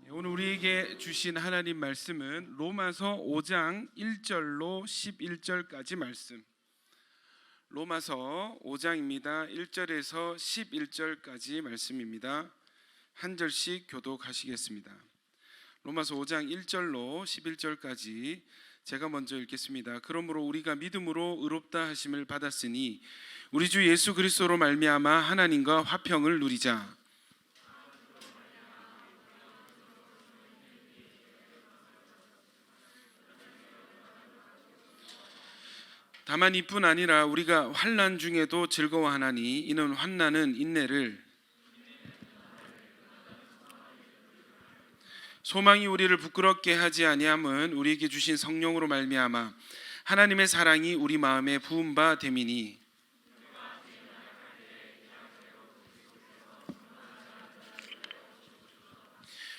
오늘 우리에게 주신 하나님 말씀은 로마서 5장 1절로 11절까지 말씀. 로마서 5장입니다. 1절에서 11절까지 말씀입니다. 한 절씩 교독하시겠습니다. 로마서 5장 1절로 11절까지 제가 먼저 읽겠습니다. 그러므로 우리가 믿음으로 의롭다 하심을 받았으니 우리 주 예수 그리스도로 말미암아 하나님과 화평을 누리자. 다만 이뿐 아니라 우리가 환난 중에도 즐거워하나니 이는 환난은 인내를, 소망이 우리를 부끄럽게 하지 아니함은 우리에게 주신 성령으로 말미암아 하나님의 사랑이 우리 마음에 부은 바 됨이니,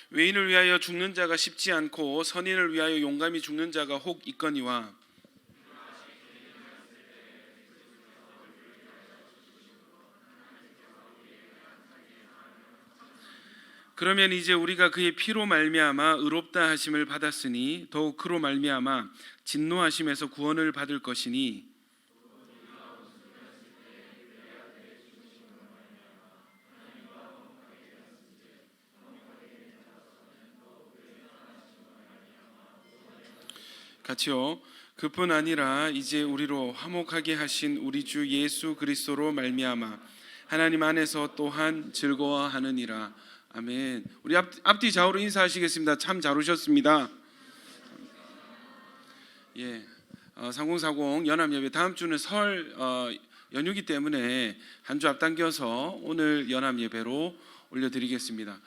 외인을 위하여 죽는 자가 쉽지 않고 선인을 위하여 용감히 죽는 자가 혹 있거니와, 그러면 이제 우리가 그의 피로 말미암아 의롭다 하심을 받았으니 더욱 그로 말미암아 진노하심에서 구원을 받을 것이니, 같이요. 그뿐 아니라 이제 우리로 화목하게 하신 우리 주 예수 그리스도로 말미암아 하나님 안에서 또한 즐거워하느니라. 아멘. 우리 앞뒤 좌우로 인사하시겠습니다. 참 잘 오셨습니다. 예, 3040 연합예배 다음 주는 설 연휴기 때문에 한 주 앞당겨서 오늘 연합예배로 올려드리겠습니다.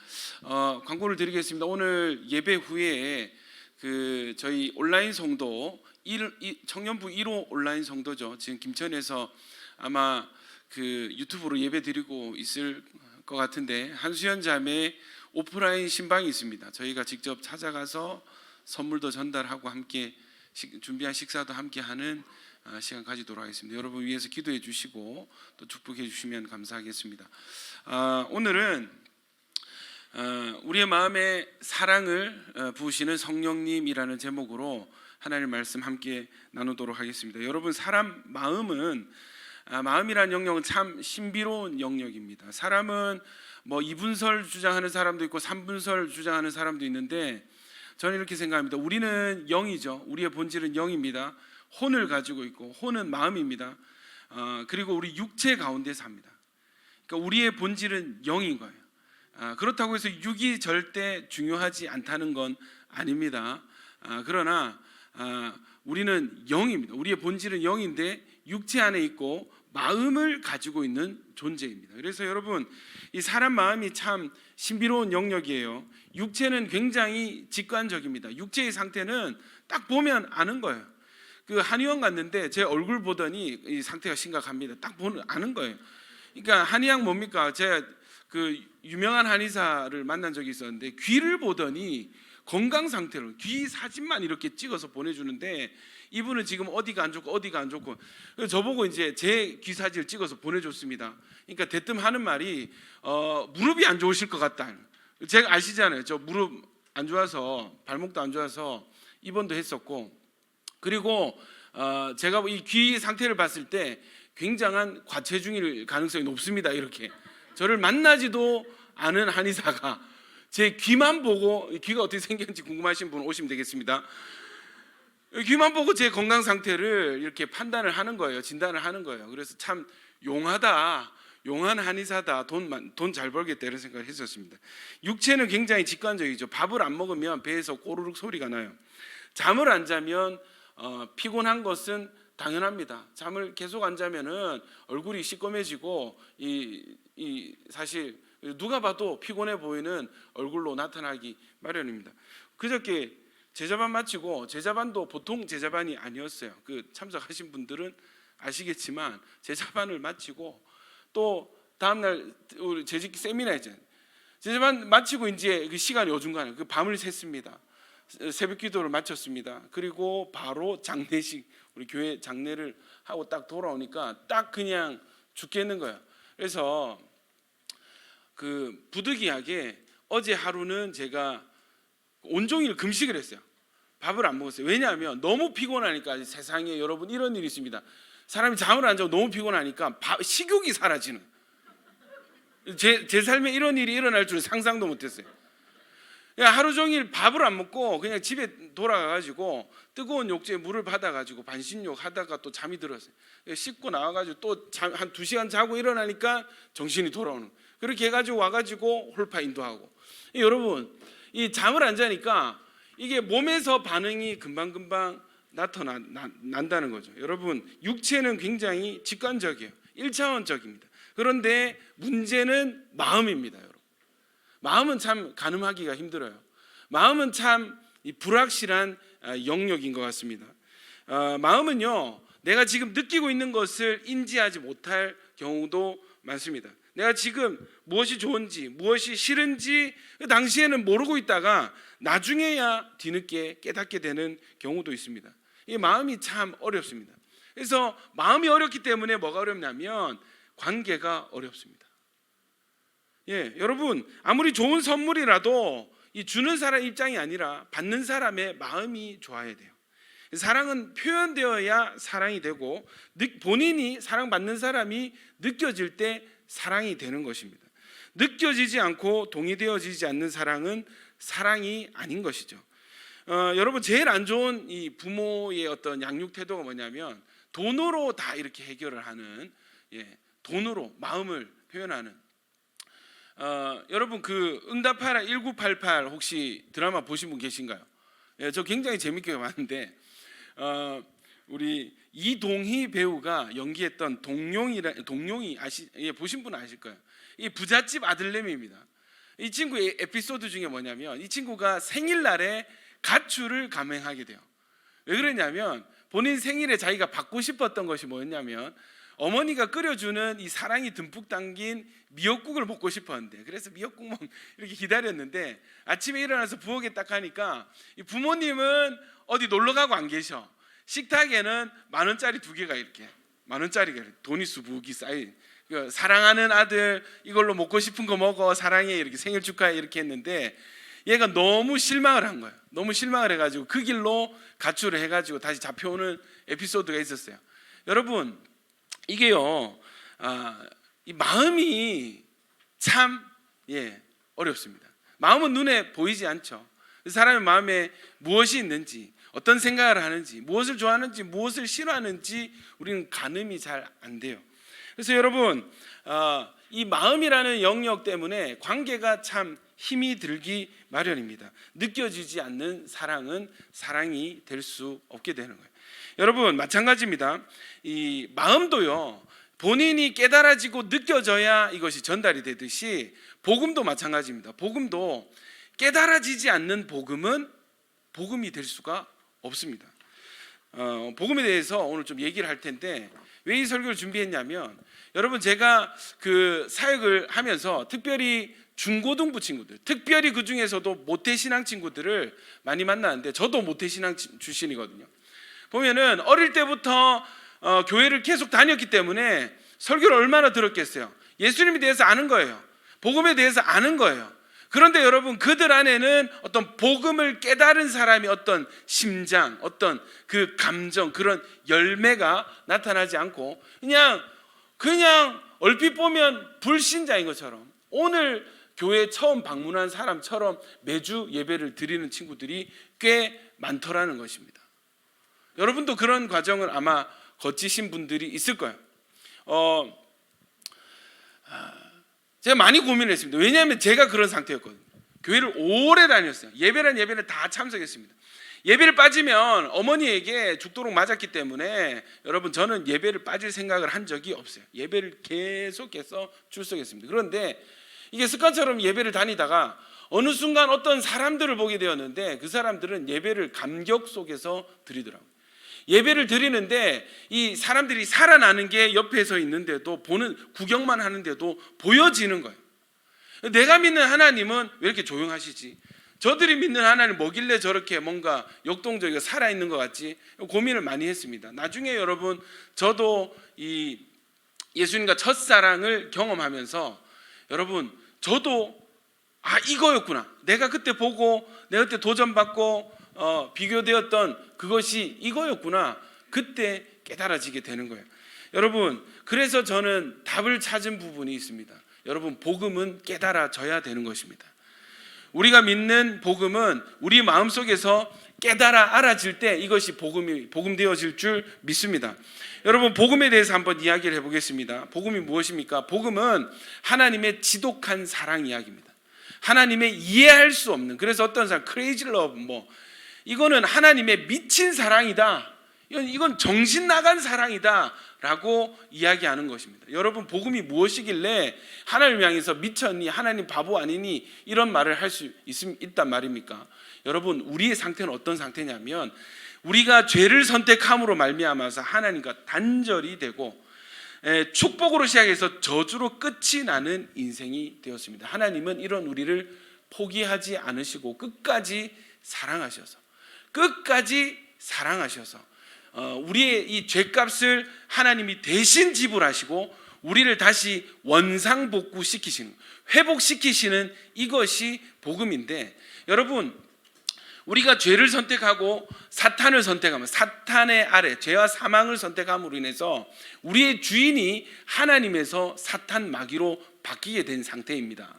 광고를 드리겠습니다. 오늘 예배 후에 저희 온라인 성도 청년부 1호 온라인 성도죠. 지금 김천에서 아마 유튜브로 예배 드리고 있을 것 같은데 한수연 자매 오프라인 신방이 있습니다. 저희가 직접 찾아가서 선물도 전달하고 함께 준비한 식사도 함께 하는 시간 가지도록 하겠습니다. 여러분 위해서 기도해 주시고 또 축복해 주시면 감사하겠습니다. 오늘은 우리의 마음에 사랑을 부으시는 성령님이라는 제목으로 하나님의 말씀 함께 나누도록 하겠습니다. 여러분, 사람 마음이라는 영역은 참 신비로운 영역입니다. 사람은 뭐 2분설 주장하는 사람도 있고 3분설 주장하는 사람도 있는데 저는 이렇게 생각합니다. 우리는 영이죠. 우리의 본질은 영입니다. 혼을 가지고 있고 혼은 마음입니다. 그리고 우리 육체 가운데 삽니다. 그러니까 우리의 본질은 영인 거예요. 그렇다고 해서 육이 절대 중요하지 않다는 건 아닙니다. 그러나 우리는 영입니다. 우리의 본질은 영인데 육체 안에 있고 마음을 가지고 있는 존재입니다. 그래서 여러분, 이 사람 마음이 참 신비로운 영역이에요. 육체는 굉장히 직관적입니다. 육체의 상태는 딱 보면 아는 거예요. 한의원 갔는데 제 얼굴 보더니 이 상태가 심각합니다. 딱 보면 아는 거예요. 그러니까 한의학 뭡니까? 제가 유명한 한의사를 만난 적이 있었는데 귀를 보더니 건강 상태로 귀 사진만 이렇게 찍어서 보내주는데 이분은 지금 어디가 안 좋고 어디가 안 좋고, 저보고 이제 제 귀 사진을 찍어서 보내줬습니다. 그러니까 대뜸 하는 말이 무릎이 안 좋으실 것 같다. 제가 아시잖아요. 저 무릎 안 좋아서, 발목도 안 좋아서 입원도 했었고, 그리고 제가 이 귀 상태를 봤을 때 굉장한 과체중일 가능성이 높습니다. 이렇게 저를 만나지도 않은 한의사가 제 귀만 보고, 귀가 어떻게 생겼는지 궁금하신 분 오시면 되겠습니다. 귀만 보고 제 건강 상태를 이렇게 판단을 하는 거예요. 진단을 하는 거예요. 그래서 참 용하다, 용한 한의사다, 돈 잘 벌겠다 이런 생각을 했었습니다. 육체는 굉장히 직관적이죠. 밥을 안 먹으면 배에서 꼬르륵 소리가 나요. 잠을 안 자면 피곤한 것은 당연합니다. 잠을 계속 안 자면은 얼굴이 시꺼매지고 사실 누가 봐도 피곤해 보이는 얼굴로 나타나기 마련입니다. 그저께 제자반 마치고, 제자반도 보통 제자반이 아니었어요. 참석하신 분들은 아시겠지만 제자반을 마치고 또 다음날 우리 재직기 세미나 있잖아요. 제자반 마치고 이제 시간이 어중간해. 밤을 샜습니다. 새벽 기도를 마쳤습니다. 그리고 바로 장례식, 우리 교회 장례를 하고 딱 돌아오니까 딱 그냥 죽겠는 거예요. 그래서 그 부득이하게 어제 하루는 제가 온종일 금식을 했어요. 밥을 안 먹었어요. 왜냐하면 너무 피곤하니까. 세상에 여러분 이런 일이 있습니다. 사람이 잠을 안 자고 너무 피곤하니까 식욕이 사라지는. 제 삶에 이런 일이 일어날 줄은 상상도 못했어요. 그냥 하루 종일 밥을 안 먹고 그냥 집에 돌아가가지고 뜨거운 욕조에 물을 받아가지고 반신욕 하다가 또 잠이 들었어요. 씻고 나와가지고 또 한 2시간 자고 일어나니까 정신이 돌아오는. 그렇게 해가지고 와가지고 홀파 인도하고. 여러분 이 잠을 안 자니까 이게 몸에서 반응이 금방금방 나타난다는 거죠. 여러분 육체는 굉장히 직관적이에요. 1차원적입니다. 그런데 문제는 마음입니다. 여러분 마음은 참 가늠하기가 힘들어요. 마음은 참 불확실한 영역인 것 같습니다. 마음은요, 내가 지금 느끼고 있는 것을 인지하지 못할 경우도 많습니다. 내가 지금 무엇이 좋은지 무엇이 싫은지 그 당시에는 모르고 있다가 나중에야 뒤늦게 깨닫게 되는 경우도 있습니다. 이 마음이 참 어렵습니다. 그래서 마음이 어렵기 때문에 뭐가 어렵냐면 관계가 어렵습니다. 여러분 아무리 좋은 선물이라도 이 주는 사람 입장이 아니라 받는 사람의 마음이 좋아야 돼요. 사랑은 표현되어야 사랑이 되고 본인이 사랑받는 사람이 느껴질 때 사랑이 되는 것입니다. 느껴지지 않고 동의되어지지 않는 사랑은 사랑이 아닌 것이죠. 여러분 제일 안 좋은 이 부모의 어떤 양육 태도가 뭐냐면 돈으로 다 이렇게 해결을 하는, 돈으로 마음을 표현하는. 여러분 그 응답하라 1988 혹시 드라마 보신 분 계신가요? 저 굉장히 재밌게 봤는데 우리 이동희 배우가 연기했던 동룡이 보신 분은 아실 거예요. 이 부잣집 아들내미입니다. 이 친구의 에피소드 중에 뭐냐면 이 친구가 생일날에 가출을 감행하게 돼요. 왜 그러냐면 본인 생일에 자기가 받고 싶었던 것이 뭐였냐면 어머니가 끓여주는 이 사랑이 듬뿍 담긴 미역국을 먹고 싶었는데, 그래서 미역국만 이렇게 기다렸는데 아침에 일어나서 부엌에 딱 가니까 이 부모님은 어디 놀러 가고 안 계셔. 식탁에는 10,000원짜리 2개가 이렇게, 10,000원짜리가 돈이 수북이 쌓인, 사랑하는 아들 이걸로 먹고 싶은 거 먹어, 사랑해, 이렇게 생일 축하해 이렇게 했는데 얘가 너무 실망을 한 거예요. 너무 실망을 해가지고 그 길로 가출을 해가지고 다시 잡혀오는 에피소드가 있었어요. 여러분 이게요, 이 마음이 참 어렵습니다. 마음은 눈에 보이지 않죠. 사람의 마음에 무엇이 있는지, 어떤 생각을 하는지, 무엇을 좋아하는지, 무엇을 싫어하는지 우리는 가늠이 잘 안 돼요. 그래서 여러분 이 마음이라는 영역 때문에 관계가 참 힘이 들기 마련입니다. 느껴지지 않는 사랑은 사랑이 될 수 없게 되는 거예요. 여러분 마찬가지입니다. 이 마음도요, 본인이 깨달아지고 느껴져야 이것이 전달이 되듯이 복음도 마찬가지입니다. 복음도 깨달아지지 않는 복음은 복음이 될 수가 없습니다. 복음에 대해서 오늘 좀 얘기를 할 텐데 왜 이 설교를 준비했냐면, 여러분 제가 그 사역을 하면서 특별히 중고등부 친구들, 특별히 그 중에서도 모태신앙 친구들을 많이 만나는데 저도 모태신앙 출신이거든요. 보면은 어릴 때부터 교회를 계속 다녔기 때문에 설교를 얼마나 들었겠어요. 예수님에 대해서 아는 거예요. 복음에 대해서 아는 거예요. 그런데 여러분 그들 안에는 어떤 복음을 깨달은 사람이 어떤 심장, 어떤 그 감정, 그런 열매가 나타나지 않고 그냥 얼핏 보면 불신자인 것처럼, 오늘 교회 처음 방문한 사람처럼 매주 예배를 드리는 친구들이 꽤 많더라는 것입니다. 여러분도 그런 과정을 아마 거치신 분들이 있을 거예요. 제가 많이 고민을 했습니다. 왜냐하면 제가 그런 상태였거든요. 교회를 오래 다녔어요. 예배를 다 참석했습니다. 예배를 빠지면 어머니에게 죽도록 맞았기 때문에 여러분 저는 예배를 빠질 생각을 한 적이 없어요. 예배를 계속해서 출석했습니다. 그런데 이게 습관처럼 예배를 다니다가 어느 순간 어떤 사람들을 보게 되었는데 그 사람들은 예배를 감격 속에서 드리더라고요. 예배를 드리는데 이 사람들이 살아나는 게 옆에 서 있는데도, 구경만 하는데도 보여지는 거예요. 내가 믿는 하나님은 왜 이렇게 조용하시지? 저들이 믿는 하나님 뭐길래 저렇게 뭔가 역동적이고 살아있는 것 같지? 고민을 많이 했습니다. 나중에 여러분 저도 이 예수님과 첫사랑을 경험하면서 여러분 저도 이거였구나. 내가 그때 보고 내가 그때 도전받고 비교되었던 그것이 이거였구나. 그때 깨달아지게 되는 거예요. 여러분, 그래서 저는 답을 찾은 부분이 있습니다. 여러분, 복음은 깨달아져야 되는 것입니다. 우리가 믿는 복음은 우리 마음속에서 깨달아 알아질 때 이것이 복음 되어질 줄 믿습니다. 여러분, 복음에 대해서 한번 이야기를 해보겠습니다. 복음이 무엇입니까? 복음은 하나님의 지독한 사랑 이야기입니다. 하나님의 이해할 수 없는, 그래서 어떤 사람 crazy love 이거는 하나님의 미친 사랑이다, 이건 정신 나간 사랑이다 라고 이야기하는 것입니다. 여러분, 복음이 무엇이길래 하나님을 향해서 미쳤니, 하나님 바보 아니니 이런 말을 할 수 있단 말입니까? 여러분, 우리의 상태는 어떤 상태냐면 우리가 죄를 선택함으로 말미암아서 하나님과 단절이 되고 축복으로 시작해서 저주로 끝이 나는 인생이 되었습니다. 하나님은 이런 우리를 포기하지 않으시고 끝까지 사랑하셔서 우리의 이 죄값을 하나님이 대신 지불하시고 우리를 다시 원상복구시키시는, 회복시키시는 이것이 복음인데, 여러분, 우리가 죄를 선택하고 사탄을 선택하면 사탄의 아래 죄와 사망을 선택함으로 인해서 우리의 주인이 하나님에서 사탄 마귀로 바뀌게 된 상태입니다.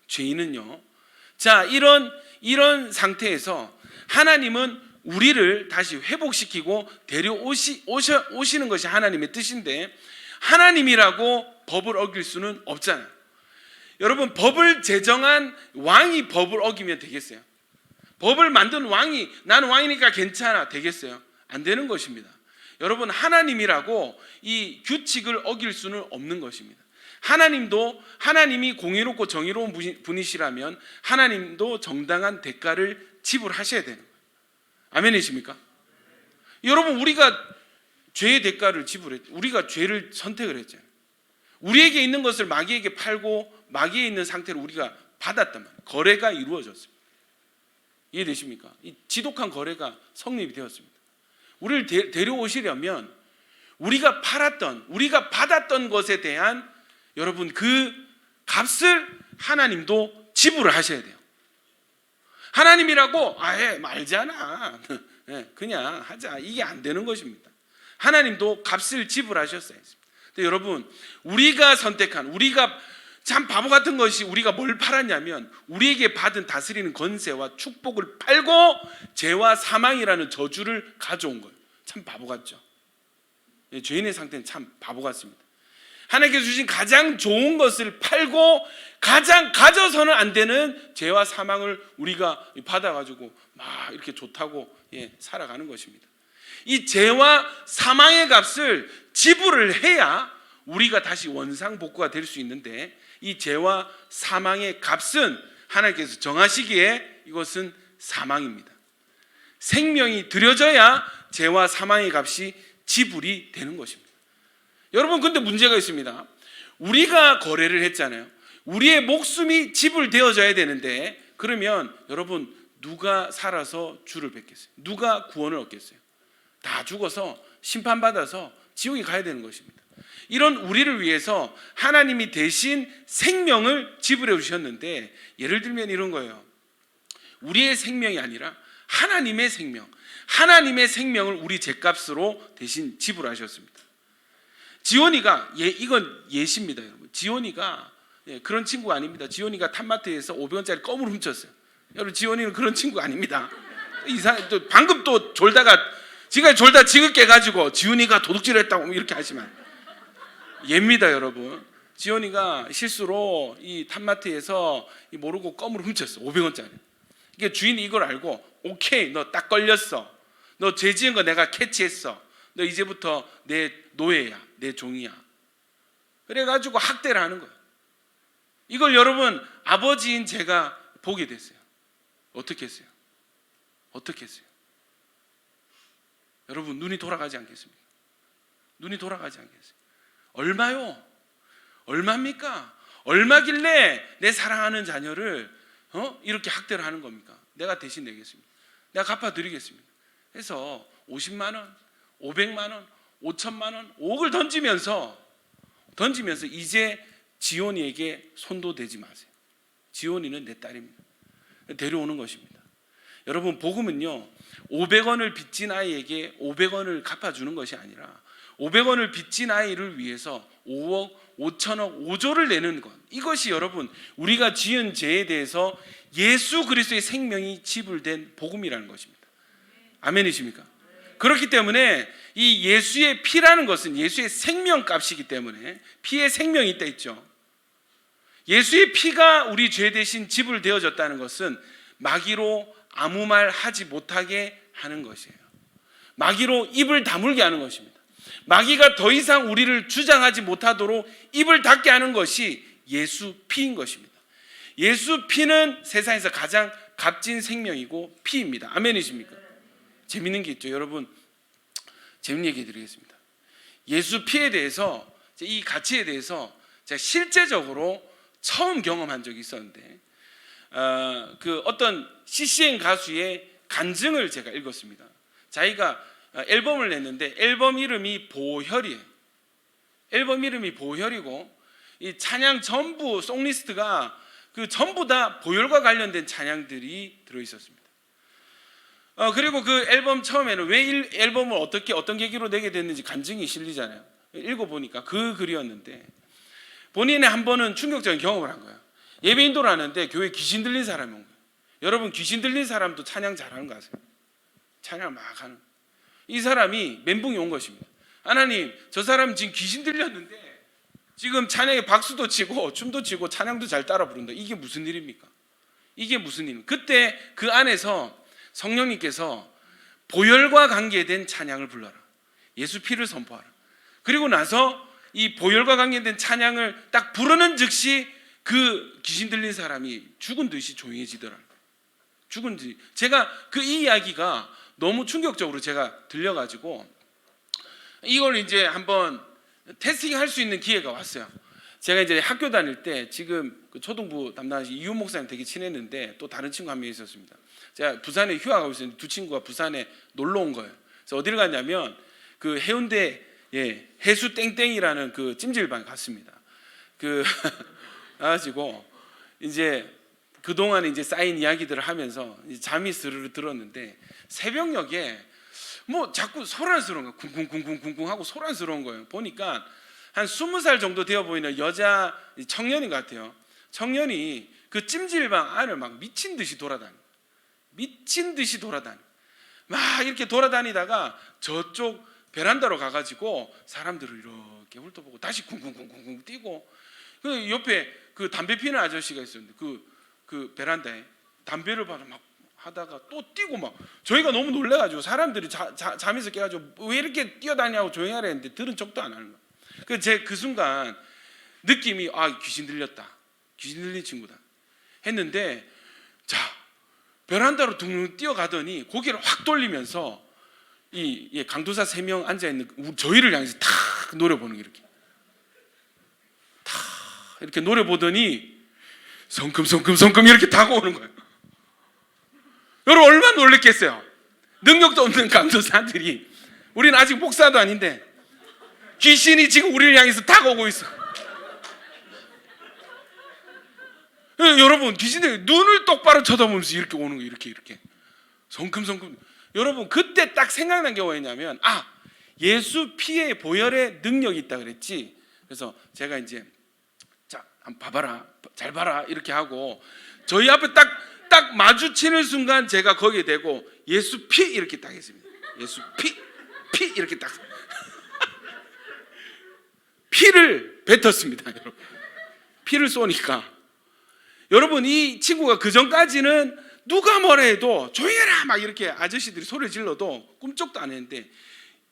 죄인은요. 자, 이런 상태에서 하나님은 우리를 다시 회복시키고 데려오시는 것이 하나님의 뜻인데, 하나님이라고 법을 어길 수는 없잖아요. 여러분, 법을 제정한 왕이 법을 어기면 되겠어요? 법을 만든 왕이 나는 왕이니까 괜찮아 되겠어요? 안 되는 것입니다. 여러분, 하나님이라고 이 규칙을 어길 수는 없는 것입니다. 하나님이 공의롭고 정의로운 분이시라면 하나님도 정당한 대가를 지불하셔야 되는 거예요. 아멘이십니까? 여러분, 우리가 죄의 대가를 지불했죠. 우리가 죄를 선택을 했잖아요. 우리에게 있는 것을 마귀에게 팔고 마귀에 있는 상태를 우리가 받았단 말이에요. 거래가 이루어졌습니다. 이해되십니까? 이 지독한 거래가 성립이 되었습니다. 우리를 데려오시려면 우리가 받았던 것에 대한 여러분 그 값을 하나님도 지불을 하셔야 돼요. 하나님이라고 말잖아. 그냥 하자. 이게 안 되는 것입니다. 하나님도 값을 지불하셨어야 했습니다. 근데 여러분, 우리가 참 바보 같은 것이 우리가 뭘 팔았냐면 우리에게 받은 다스리는 권세와 축복을 팔고 죄와 사망이라는 저주를 가져온 거예요. 참 바보 같죠? 죄인의 상태는 참 바보 같습니다. 하나님께서 주신 가장 좋은 것을 팔고 가장 가져서는 안 되는 죄와 사망을 우리가 받아가지고 막 이렇게 좋다고 살아가는 것입니다. 이 죄와 사망의 값을 지불을 해야 우리가 다시 원상복구가 될 수 있는데, 이 죄와 사망의 값은 하나님께서 정하시기에 이것은 사망입니다. 생명이 드려져야 죄와 사망의 값이 지불이 되는 것입니다. 여러분, 근데 문제가 있습니다. 우리가 거래를 했잖아요. 우리의 목숨이 지불되어져야 되는데, 그러면 여러분, 누가 살아서 주를 뵙겠어요? 누가 구원을 얻겠어요? 다 죽어서 심판받아서 지옥에 가야 되는 것입니다. 이런 우리를 위해서 하나님이 대신 생명을 지불해 주셨는데, 예를 들면 이런 거예요. 우리의 생명이 아니라 하나님의 생명을 우리 죄값으로 대신 지불하셨습니다. 지온이가 이건 예시입니다, 여러분. 지온이가 그런 친구가 아닙니다. 지온이가 탑마트에서 500원짜리 껌을 훔쳤어요. 여러분, 지온이는 그런 친구가 아닙니다. 방금 또 지가 졸다 지긋게 가지고 지온이가 도둑질을 했다고 이렇게 하시면 예입니다, 여러분. 지온이가 실수로 이 탑마트에서 모르고 껌을 훔쳤어. 500원짜리. 이게 주인이 이걸 알고, 오케이, 너 딱 걸렸어. 너 죄 지은 거 내가 캐치했어. 너 이제부터 내 노예야, 내 종이야. 그래가지고 학대를 하는 거예요. 이걸 여러분, 아버지인 제가 보게 됐어요. 어떻게 했어요? 여러분, 눈이 돌아가지 않겠습니까? 눈이 돌아가지 않겠어요? 얼마요? 얼마입니까? 얼마길래 내 사랑하는 자녀를 이렇게 학대를 하는 겁니까? 내가 대신 내겠습니다. 내가 갚아드리겠습니다. 해서 50만 원, 500만 원, 5천만 원, 5억을 던지면서 이제 지온이에게 손도 대지 마세요. 지온이는 내 딸입니다. 데려오는 것입니다. 여러분, 복음은요 500원을 빚진 아이에게 500원을 갚아주는 것이 아니라 500원을 빚진 아이를 위해서 5억, 5천억, 5조를 내는 것, 이것이 여러분 우리가 지은 죄에 대해서 예수 그리스도의 생명이 지불된 복음이라는 것입니다. 아멘이십니까? 그렇기 때문에 이 예수의 피라는 것은 예수의 생명값이기 때문에 피에 생명이 있다 했죠. 예수의 피가 우리 죄 대신 지불되어졌다는 것은 마귀로 아무 말 하지 못하게 하는 것이에요. 마귀로 입을 다물게 하는 것입니다. 마귀가 더 이상 우리를 주장하지 못하도록 입을 닫게 하는 것이 예수 피인 것입니다. 예수 피는 세상에서 가장 값진 생명이고 피입니다. 아멘이십니까? 재밌는 게 있죠. 여러분, 재밌는 얘기 드리겠습니다. 예수 피에 대해서, 이 가치에 대해서 제가 실제적으로 처음 경험한 적이 있었는데, 그 어떤 CCM 가수의 간증을 제가 읽었습니다. 자기가 앨범을 냈는데 앨범 이름이 보혈이에요. 앨범 이름이 보혈이고 이 찬양 전부 송리스트가 그 전부 다 보혈과 관련된 찬양들이 들어 있었습니다. 그리고 그 앨범 처음에는 왜 앨범을 어떤 계기로 내게 됐는지 간증이 실리잖아요. 읽어보니까 그 글이었는데, 본인의 한 번은 충격적인 경험을 한 거예요. 예배 인도를 하는데 교회에 귀신 들린 사람이 온 거예요. 여러분, 귀신 들린 사람도 찬양 잘하는 거 아세요? 찬양 막 하는. 이 사람이 멘붕이 온 것입니다. 하나님, 저 사람 지금 귀신 들렸는데 지금 찬양에 박수도 치고 춤도 추고 찬양도 잘 따라 부른다. 이게 무슨 일입니까? 이게 무슨 일입니까? 그때 그 안에서 성령님께서 보혈과 관계된 찬양을 불러라. 예수 피를 선포하라. 그리고 나서 이 보혈과 관계된 찬양을 딱 부르는 즉시 그 귀신 들린 사람이 죽은 듯이 조용해지더라. 죽은 듯이. 제가 이 이야기가 너무 충격적으로 제가 들려가지고 이걸 이제 한번 테스팅 할 수 있는 기회가 왔어요. 제가 이제 학교 다닐 때 지금 그 초등부 담당하신 이윤 목사님 되게 친했는데 또 다른 친구 한 명 있었습니다. 제가 부산에 휴학하고 있었는데 두 친구가 부산에 놀러 온 거예요. 그래서 어디를 갔냐면 그 해운대 해수 땡땡이라는 그 찜질방에 갔습니다. 가지고 이제 그동안 이제 쌓인 이야기들을 하면서 잠이 스르르 들었는데 새벽녘에 뭐 자꾸 소란스러운 거예요. 쿵쿵쿵쿵쿵쿵 하고 소란스러운 거예요. 보니까 한 20살 정도 되어 보이는 여자 청년인 것 같아요. 청년이 그 찜질방 안을 막 미친 듯이 돌아다니. 막 이렇게 돌아다니다가 저쪽 베란다로 가가지고 사람들을 이렇게 훑어보고 다시 쿵쿵쿵쿵 뛰고, 그 옆에 그 담배 피는 아저씨가 있었는데 그 베란다에 담배를 받아 막 하다가 또 뛰고 막, 저희가 너무 놀래가지고 사람들이 잠에서 깨가지고 왜 이렇게 뛰어다니냐고 조용히 하라 했는데 들은 척도 안 하는 거예요. 그 순간 느낌이 귀신 들렸다, 귀신 들린 친구다 했는데, 자 베란다로 둥둥 뛰어가더니 고개를 확 돌리면서 이 강도사 3명 앉아있는 저희를 향해서 탁 노려보는 게 이렇게 노려보더니 성큼성큼 이렇게 다가오는 거예요. 여러분, 얼마나 놀랬겠어요. 능력도 없는 강도사들이, 우리는 아직 목사도 아닌데 귀신이 지금 우리를 향해서 다가오고 있어. 여러분, 귀신들이 눈을 똑바로 쳐다보면서 이렇게 오는 거예요. 이렇게 성큼성큼. 여러분, 그때 딱 생각난 게 뭐였냐면, 예수 피의 보혈의 능력이 있다 그랬지. 그래서 제가 이제 자 한번 봐봐라, 잘 봐라 이렇게 하고 저희 앞에 딱 마주치는 순간 제가 거기에 대고 예수 피 이렇게 딱 했습니다. 예수 피 이렇게 딱 피를 뱉었습니다. 여러분, 피를 쏘니까, 여러분, 이 친구가 그 전까지는 누가 뭐라 해도 조용해라 막 이렇게 아저씨들이 소리를 질러도 꿈쩍도 안 했는데,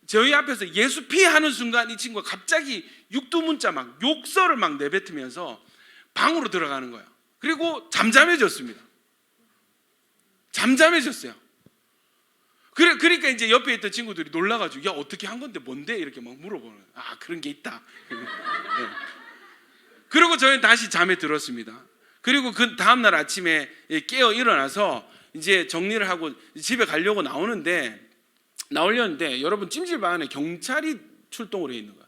저희 앞에서 예수 피 하는 순간 이 친구가 갑자기 육두문자 막 욕설을 막 내뱉으면서 방으로 들어가는 거예요. 그리고 잠잠해졌습니다. 잠잠해졌어요. 그러니까 이제 옆에 있던 친구들이 놀라가지고, 야 어떻게 한 건데 뭔데 이렇게 막 물어보는 거예요. 그런 게 있다. 네. 그리고 저희는 다시 잠에 들었습니다. 그리고 그 다음날 아침에 깨어 일어나서 이제 정리를 하고 집에 가려고 나오려는데 여러분 찜질 방 안에 경찰이 출동을 해 있는 거야.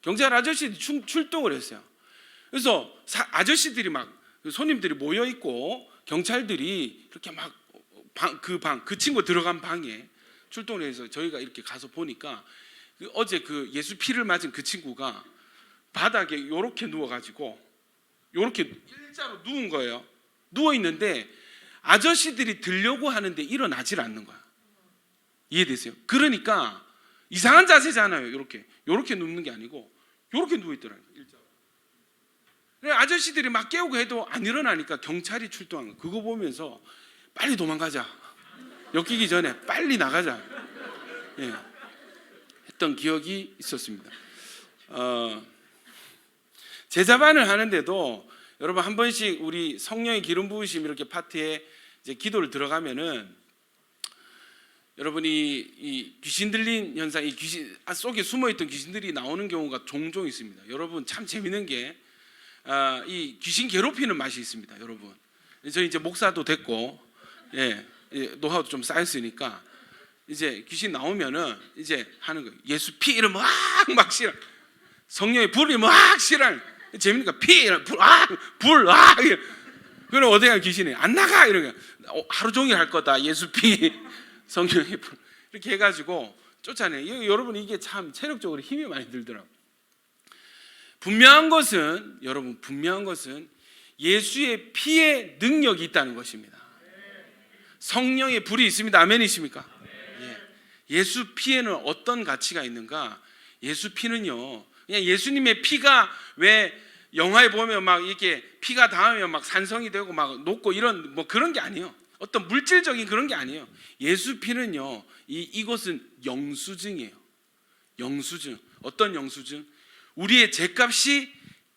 경찰 아저씨들이 출동을 했어요. 그래서 아저씨들이 막 손님들이 모여 있고 경찰들이 이렇게 막 그 친구 들어간 방에 출동을 해서 저희가 이렇게 가서 보니까 어제 그 예수 피를 맞은 그 친구가 바닥에 이렇게 누워가지고 이렇게 일자로 누운 거예요. 누워 있는데 아저씨들이 들려고 하는데 일어나질 않는 거야. 이해되세요? 그러니까 이상한 자세잖아요. 이렇게 눕는 게 아니고 이렇게 누워 있더라고요. 일자로. 아저씨들이 막 깨우고 해도 안 일어나니까 경찰이 출동한 거예요. 그거 보면서 빨리 도망가자. 엮이기 전에 빨리 나가자. 예. 했던 기억이 있었습니다. 제자반을 하는데도 여러분 한 번씩 우리 성령의 기름 부으심 이렇게 파트에 이제 기도를 들어가면은 여러분이 이 귀신 들린 현상, 이 귀신 속에 숨어 있던 귀신들이 나오는 경우가 종종 있습니다. 여러분 참 재밌는 게 이 귀신 괴롭히는 맛이 있습니다. 여러분 저희 이제 목사도 됐고 노하우도 좀 쌓였으니까 이제 귀신 나오면은 이제 하는 거예요. 예수 피 이름 막 실어. 성령의 불이 막 실어. 재밌으니까 피 불 그럼 어떻게 하는 귀신이 안 나가 이런 거. 하루 종일 할 거다. 예수 피 성령의 불 이렇게 해가지고 쫓아내. 여러분 이게 참 체력적으로 힘이 많이 들더라고. 분명한 것은 예수의 피에 능력이 있다는 것입니다. 성령의 불이 있습니다. 아멘이십니까? 예수 피에는 어떤 가치가 있는가? 예수 피는요, 그냥 예수님의 피가 왜 영화에 보면 막 이렇게 피가 닿으면 막 산성이 되고 막 녹고 이런 뭐 그런 게 아니에요. 어떤 물질적인 그런 게 아니에요. 예수 피는요, 이것은 영수증이에요. 영수증. 어떤 영수증? 우리의 죄값이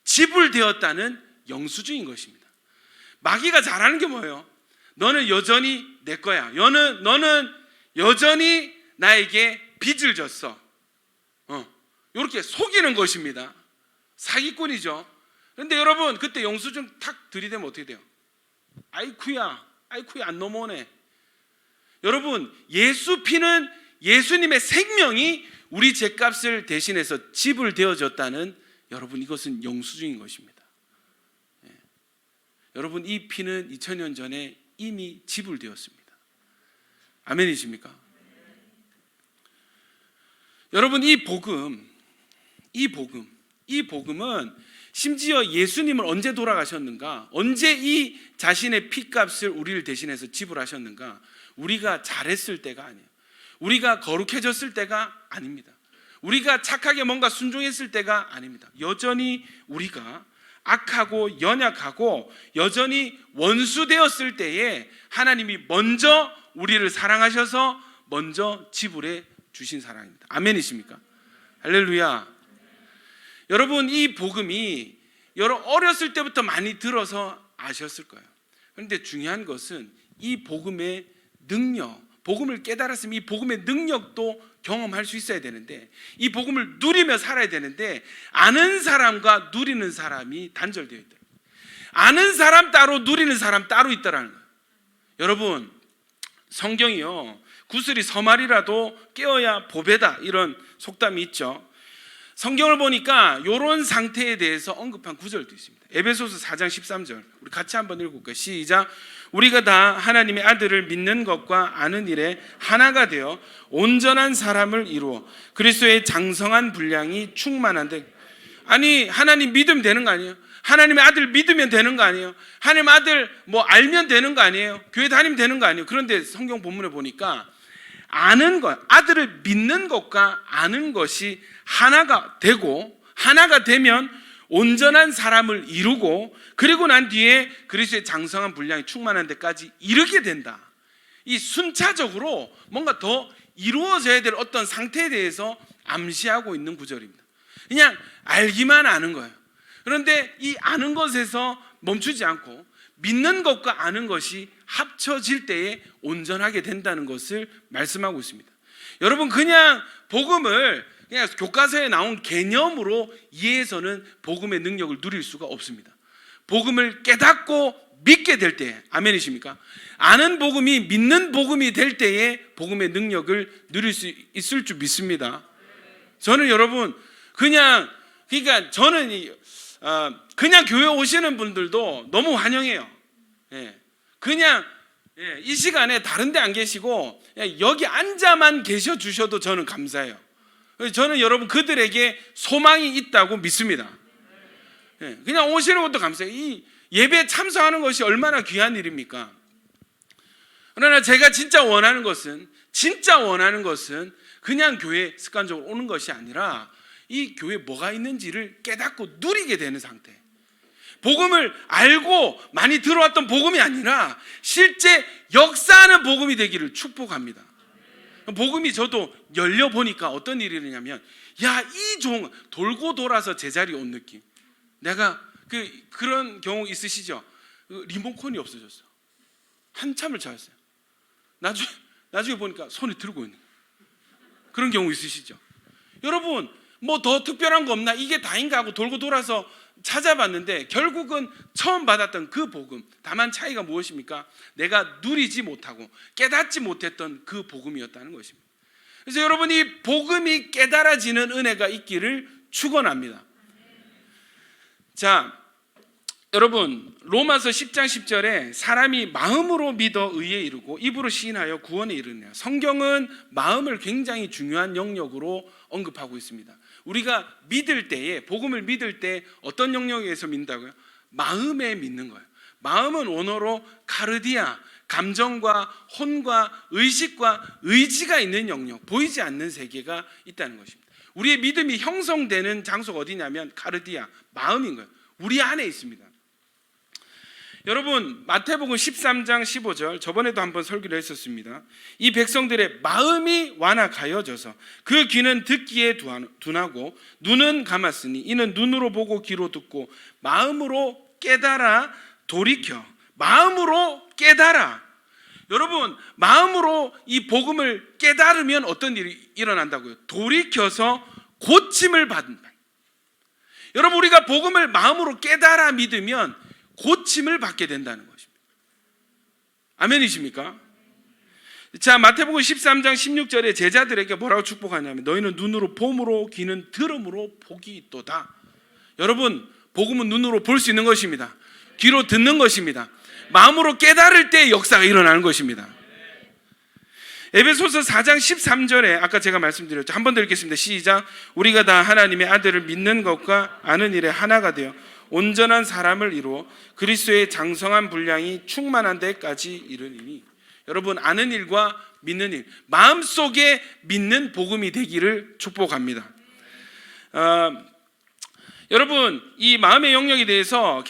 지불되었다는 영수증인 것입니다. 마귀가 잘하는 게 뭐예요? 너는 여전히 내 거야. 너는 여전히 나에게 빚을 졌어. 이렇게 속이는 것입니다. 사기꾼이죠. 그런데 여러분 그때 영수증 탁 들이대면 어떻게 돼요? 아이쿠야 안 넘어오네. 여러분 예수 피는 예수님의 생명이 우리 죄값을 대신해서 지불되어졌다는 여러분 이것은 영수증인 것입니다. 여러분 이 피는 2000년 전에 이미 지불되었습니다. 아멘이십니까? 여러분 이 복음은 심지어 예수님은 언제 돌아가셨는가? 언제 이 자신의 피값을 우리를 대신해서 지불하셨는가? 우리가 잘했을 때가 아니에요. 우리가 거룩해졌을 때가 아닙니다. 우리가 착하게 뭔가 순종했을 때가 아닙니다. 여전히 우리가 악하고 연약하고 여전히 원수되었을 때에 하나님이 먼저 우리를 사랑하셔서 먼저 지불해 주신 사랑입니다. 아멘이십니까? 할렐루야. 여러분 이 복음이 어렸을 때부터 많이 들어서 아셨을 거예요. 그런데 중요한 것은 이 복음의 능력, 복음을 깨달았으면 이 복음의 능력도 경험할 수 있어야 되는데 이 복음을 누리며 살아야 되는데 아는 사람과 누리는 사람이 단절되어 있다. 아는 사람 따로 누리는 사람 따로 있다라는 거예요. 여러분 성경이요 구슬이 서말이라도 깨어야 보배다 이런 속담이 있죠. 성경을 보니까 이런 상태에 대해서 언급한 구절도 있습니다. 에베소서 4장 13절 우리 같이 한번 읽어볼까요? 시작. 우리가 다 하나님의 아들을 믿는 것과 아는 일에 하나가 되어 온전한 사람을 이루어 그리스도의 장성한 분량이 충만한데. 아니 하나님 믿으면 되는 거 아니에요? 하나님의 아들 믿으면 되는 거 아니에요? 하나님 아들 뭐 알면 되는 거 아니에요? 교회 다니면 되는 거 아니에요? 그런데 성경 본문에 보니까 아는 것, 아들을 믿는 것과 아는 것이 하나가 되고 하나가 되면 온전한 사람을 이루고 그리고 난 뒤에 그리스도의 장성한 분량이 충만한 데까지 이르게 된다. 이 순차적으로 뭔가 더 이루어져야 될 어떤 상태에 대해서 암시하고 있는 구절입니다. 그냥 알기만 아는 거예요. 그런데 이 아는 것에서 멈추지 않고 믿는 것과 아는 것이 합쳐질 때에 온전하게 된다는 것을 말씀하고 있습니다. 여러분 그냥 복음을 그냥 교과서에 나온 개념으로 이해해서는 복음의 능력을 누릴 수가 없습니다. 복음을 깨닫고 믿게 될 때, 아멘이십니까? 아는 복음이 믿는 복음이 될 때에 복음의 능력을 누릴 수 있을 줄 믿습니다. 저는 여러분 그러니까 저는 그냥 교회 오시는 분들도 너무 환영해요. 그냥 이 시간에 다른 데 안 계시고 여기 앉아만 계셔 주셔도 저는 감사해요. 저는 여러분 그들에게 소망이 있다고 믿습니다. 그냥 오시는 것도 감사해요. 이 예배에 참석하는 것이 얼마나 귀한 일입니까? 그러나 제가 진짜 원하는 것은 그냥 교회에 습관적으로 오는 것이 아니라 이 교회에 뭐가 있는지를 깨닫고 누리게 되는 상태. 복음을 알고 많이 들어왔던 복음이 아니라 실제 역사하는 복음이 되기를 축복합니다. 복음이 저도 열려보니까 어떤 일이 일어나냐면, 이 종 돌고 돌아서 제자리에 온 느낌. 내가 그런 경우 있으시죠? 리모컨이 없어졌어. 한참을 찾았어요. 나중에 보니까 손에 들고 있는 거예요. 그런 경우 있으시죠? 여러분 뭐 더 특별한 거 없나? 이게 다인가 하고 돌고 돌아서 찾아봤는데 결국은 처음 받았던 그 복음, 다만 차이가 무엇입니까? 내가 누리지 못하고 깨닫지 못했던 그 복음이었다는 것입니다. 그래서 여러분 이 복음이 깨달아지는 은혜가 있기를 축원합니다. 자, 여러분 로마서 10장 10절에 사람이 마음으로 믿어 의에 이르고 입으로 시인하여 구원에 이르느냐. 성경은 마음을 굉장히 중요한 영역으로 언급하고 있습니다. 우리가 믿을 때에, 복음을 믿을 때 어떤 영역에서 믿는다고요? 마음에 믿는 거예요. 마음은 원어로 카르디아, 감정과 혼과 의식과 의지가 있는 영역, 보이지 않는 세계가 있다는 것입니다. 우리의 믿음이 형성되는 장소가 어디냐면 카르디아, 마음인 거예요. 우리 안에 있습니다. 여러분 마태복음 13장 15절, 저번에도 한번 설교를 했었습니다. 이 백성들의 마음이 완악하여져서 그 귀는 듣기에 둔하고 눈은 감았으니 이는 눈으로 보고 귀로 듣고 마음으로 깨달아 돌이켜. 마음으로 깨달아. 여러분 마음으로 이 복음을 깨달으면 어떤 일이 일어난다고요? 돌이켜서 고침을 받는다. 여러분 우리가 복음을 마음으로 깨달아 믿으면 고침을 받게 된다는 것입니다. 아멘이십니까? 자, 마태복음 13장 16절에 제자들에게 뭐라고 축복하냐면 너희는 눈으로 봄으로 귀는 들음으로 복이 있도다. 여러분 복음은 눈으로 볼 수 있는 것입니다. 귀로 듣는 것입니다. 마음으로 깨달을 때 역사가 일어나는 것입니다. 에베소서 4장 13절에 아까 제가 말씀드렸죠. 한 번 더 읽겠습니다. 시작. 우리가 다 하나님의 아들을 믿는 것과 아는 일에 하나가 되어 온전한 사람을 이루어 그리스도의 장성한 분량이 충만한 데까지 이르니니. 여러분 아는 일과 믿는 일, 마음속에 믿는 복음이 되기를 축복합니다. 여러분 이 마음의 영역에 대해서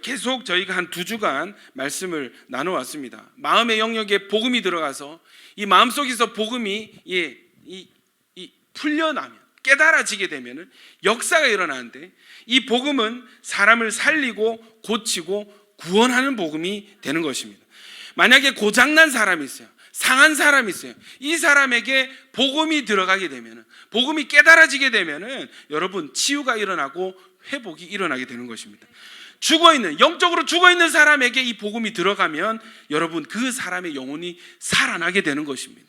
계속 저희가 한 2주간 말씀을 나눠왔습니다. 마음의 영역에 복음이 들어가서 이 마음속에서 복음이 풀려나면, 깨달아지게 되면 역사가 일어나는데, 이 복음은 사람을 살리고 고치고 구원하는 복음이 되는 것입니다. 만약에 고장난 사람이 있어요, 상한 사람이 있어요. 이 사람에게 복음이 들어가게 되면, 복음이 깨달아지게 되면 여러분 치유가 일어나고 회복이 일어나게 되는 것입니다. 영적으로 죽어있는 사람에게 이 복음이 들어가면 여러분 그 사람의 영혼이 살아나게 되는 것입니다.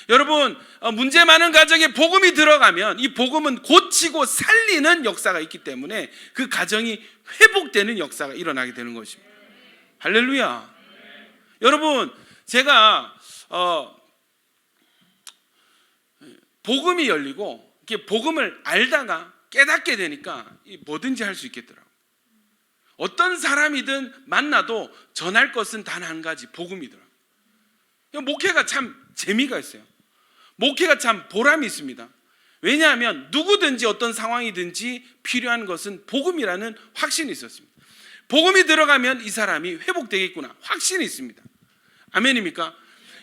여러분 문제 많은 가정에 복음이 들어가면 이 복음은 고치고 살리는 역사가 있기 때문에 그 가정이 회복되는 역사가 일어나게 되는 것입니다. 할렐루야. 여러분 제가 복음이 열리고 복음을 알다가 깨닫게 되니까 뭐든지 할 수 있겠더라고요. 어떤 사람이든 만나도 전할 것은 단 한 가지, 복음이더라고요. 목회가 참 재미가 있어요. 목회가 참 보람이 있습니다. 왜냐하면 누구든지 어떤 상황이든지 필요한 것은 복음이라는 확신이 있었습니다. 복음이 들어가면 이 사람이 회복되겠구나, 확신이 있습니다. 아멘입니까?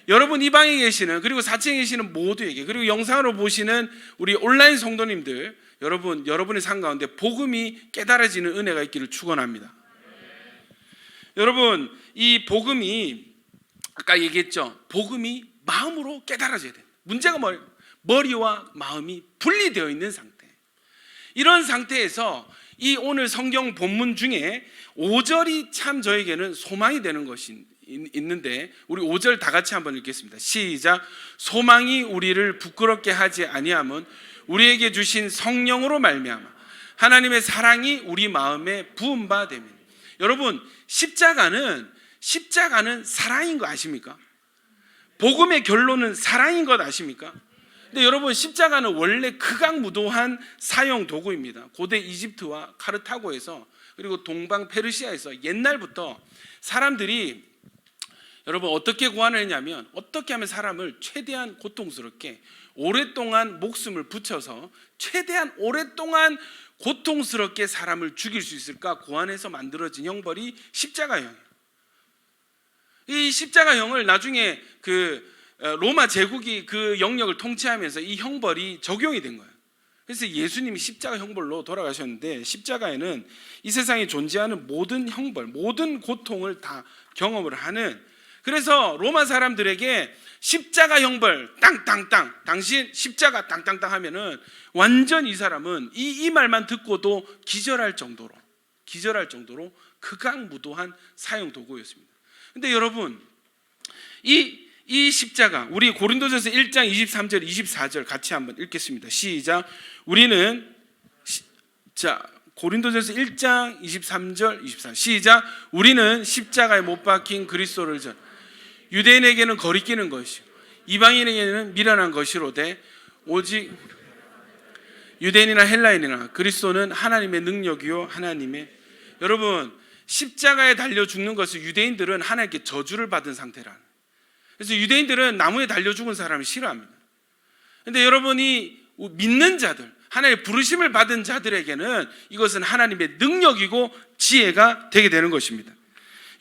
여러분 이 방에 계시는, 그리고 4층에 계시는 모두에게, 그리고 영상으로 보시는 우리 온라인 성도님들, 여러분의 삶 가운데 복음이 깨달아지는 은혜가 있기를 축원합니다. 여러분 이 복음이 아까 얘기했죠. 복음이 마음으로 깨달아져야 돼요. 문제가 머리와 마음이 분리되어 있는 상태. 이런 상태에서 이 오늘 성경 본문 중에 5절이 참 저에게는 소망이 되는 것이 있는데, 우리 5절 다 같이 한번 읽겠습니다. 시작. 소망이 우리를 부끄럽게 하지 아니함은 우리에게 주신 성령으로 말미암아 하나님의 사랑이 우리 마음에 부은 바 됨이니. 여러분, 십자가는 사랑인 거 아십니까? 복음의 결론은 사랑인 것 아십니까? 근데 여러분, 십자가는 원래 극악무도한 사형 도구입니다. 고대 이집트와 카르타고에서, 그리고 동방 페르시아에서 옛날부터 사람들이, 여러분, 어떻게 고안을 했냐면, 어떻게 하면 사람을 최대한 고통스럽게 오랫동안 목숨을 붙여서 최대한 오랫동안 고통스럽게 사람을 죽일 수 있을까 고안해서 만들어진 형벌이 십자가형이에요. 이 십자가형을 나중에 로마 제국이 그 영역을 통치하면서 이 형벌이 적용이 된 거예요. 그래서 예수님이 십자가 형벌로 돌아가셨는데, 십자가에는 이 세상에 존재하는 모든 형벌, 모든 고통을 다 경험을 하는, 그래서 로마 사람들에게 십자가 형벌 땅땅땅, 당신 십자가 땅땅땅 하면은 완전 이 사람은 이 말만 듣고도 기절할 정도로 극악무도한 사형 도구였습니다. 근데 여러분, 이 십자가, 우리 고린도전서 1장 23절 24절 같이 한번 읽겠습니다. 시작. 고린도전서 1장 23절 24 시작. 우리는 십자가에 못 박힌 그리스도를 전 유대인에게는 거리끼는 것이요 이방인에게는 미련한 것이로되 오직 유대인이나 헬라인이나 그리스도는 하나님의 능력이요 하나님의. 여러분, 십자가에 달려 죽는 것을 유대인들은 하나님께 저주를 받은 상태라는. 그래서 유대인들은 나무에 달려 죽은 사람을 싫어합니다. 그런데 여러분이 믿는 자들, 하나님의 부르심을 받은 자들에게는 이것은 하나님의 능력이고 지혜가 되게 되는 것입니다.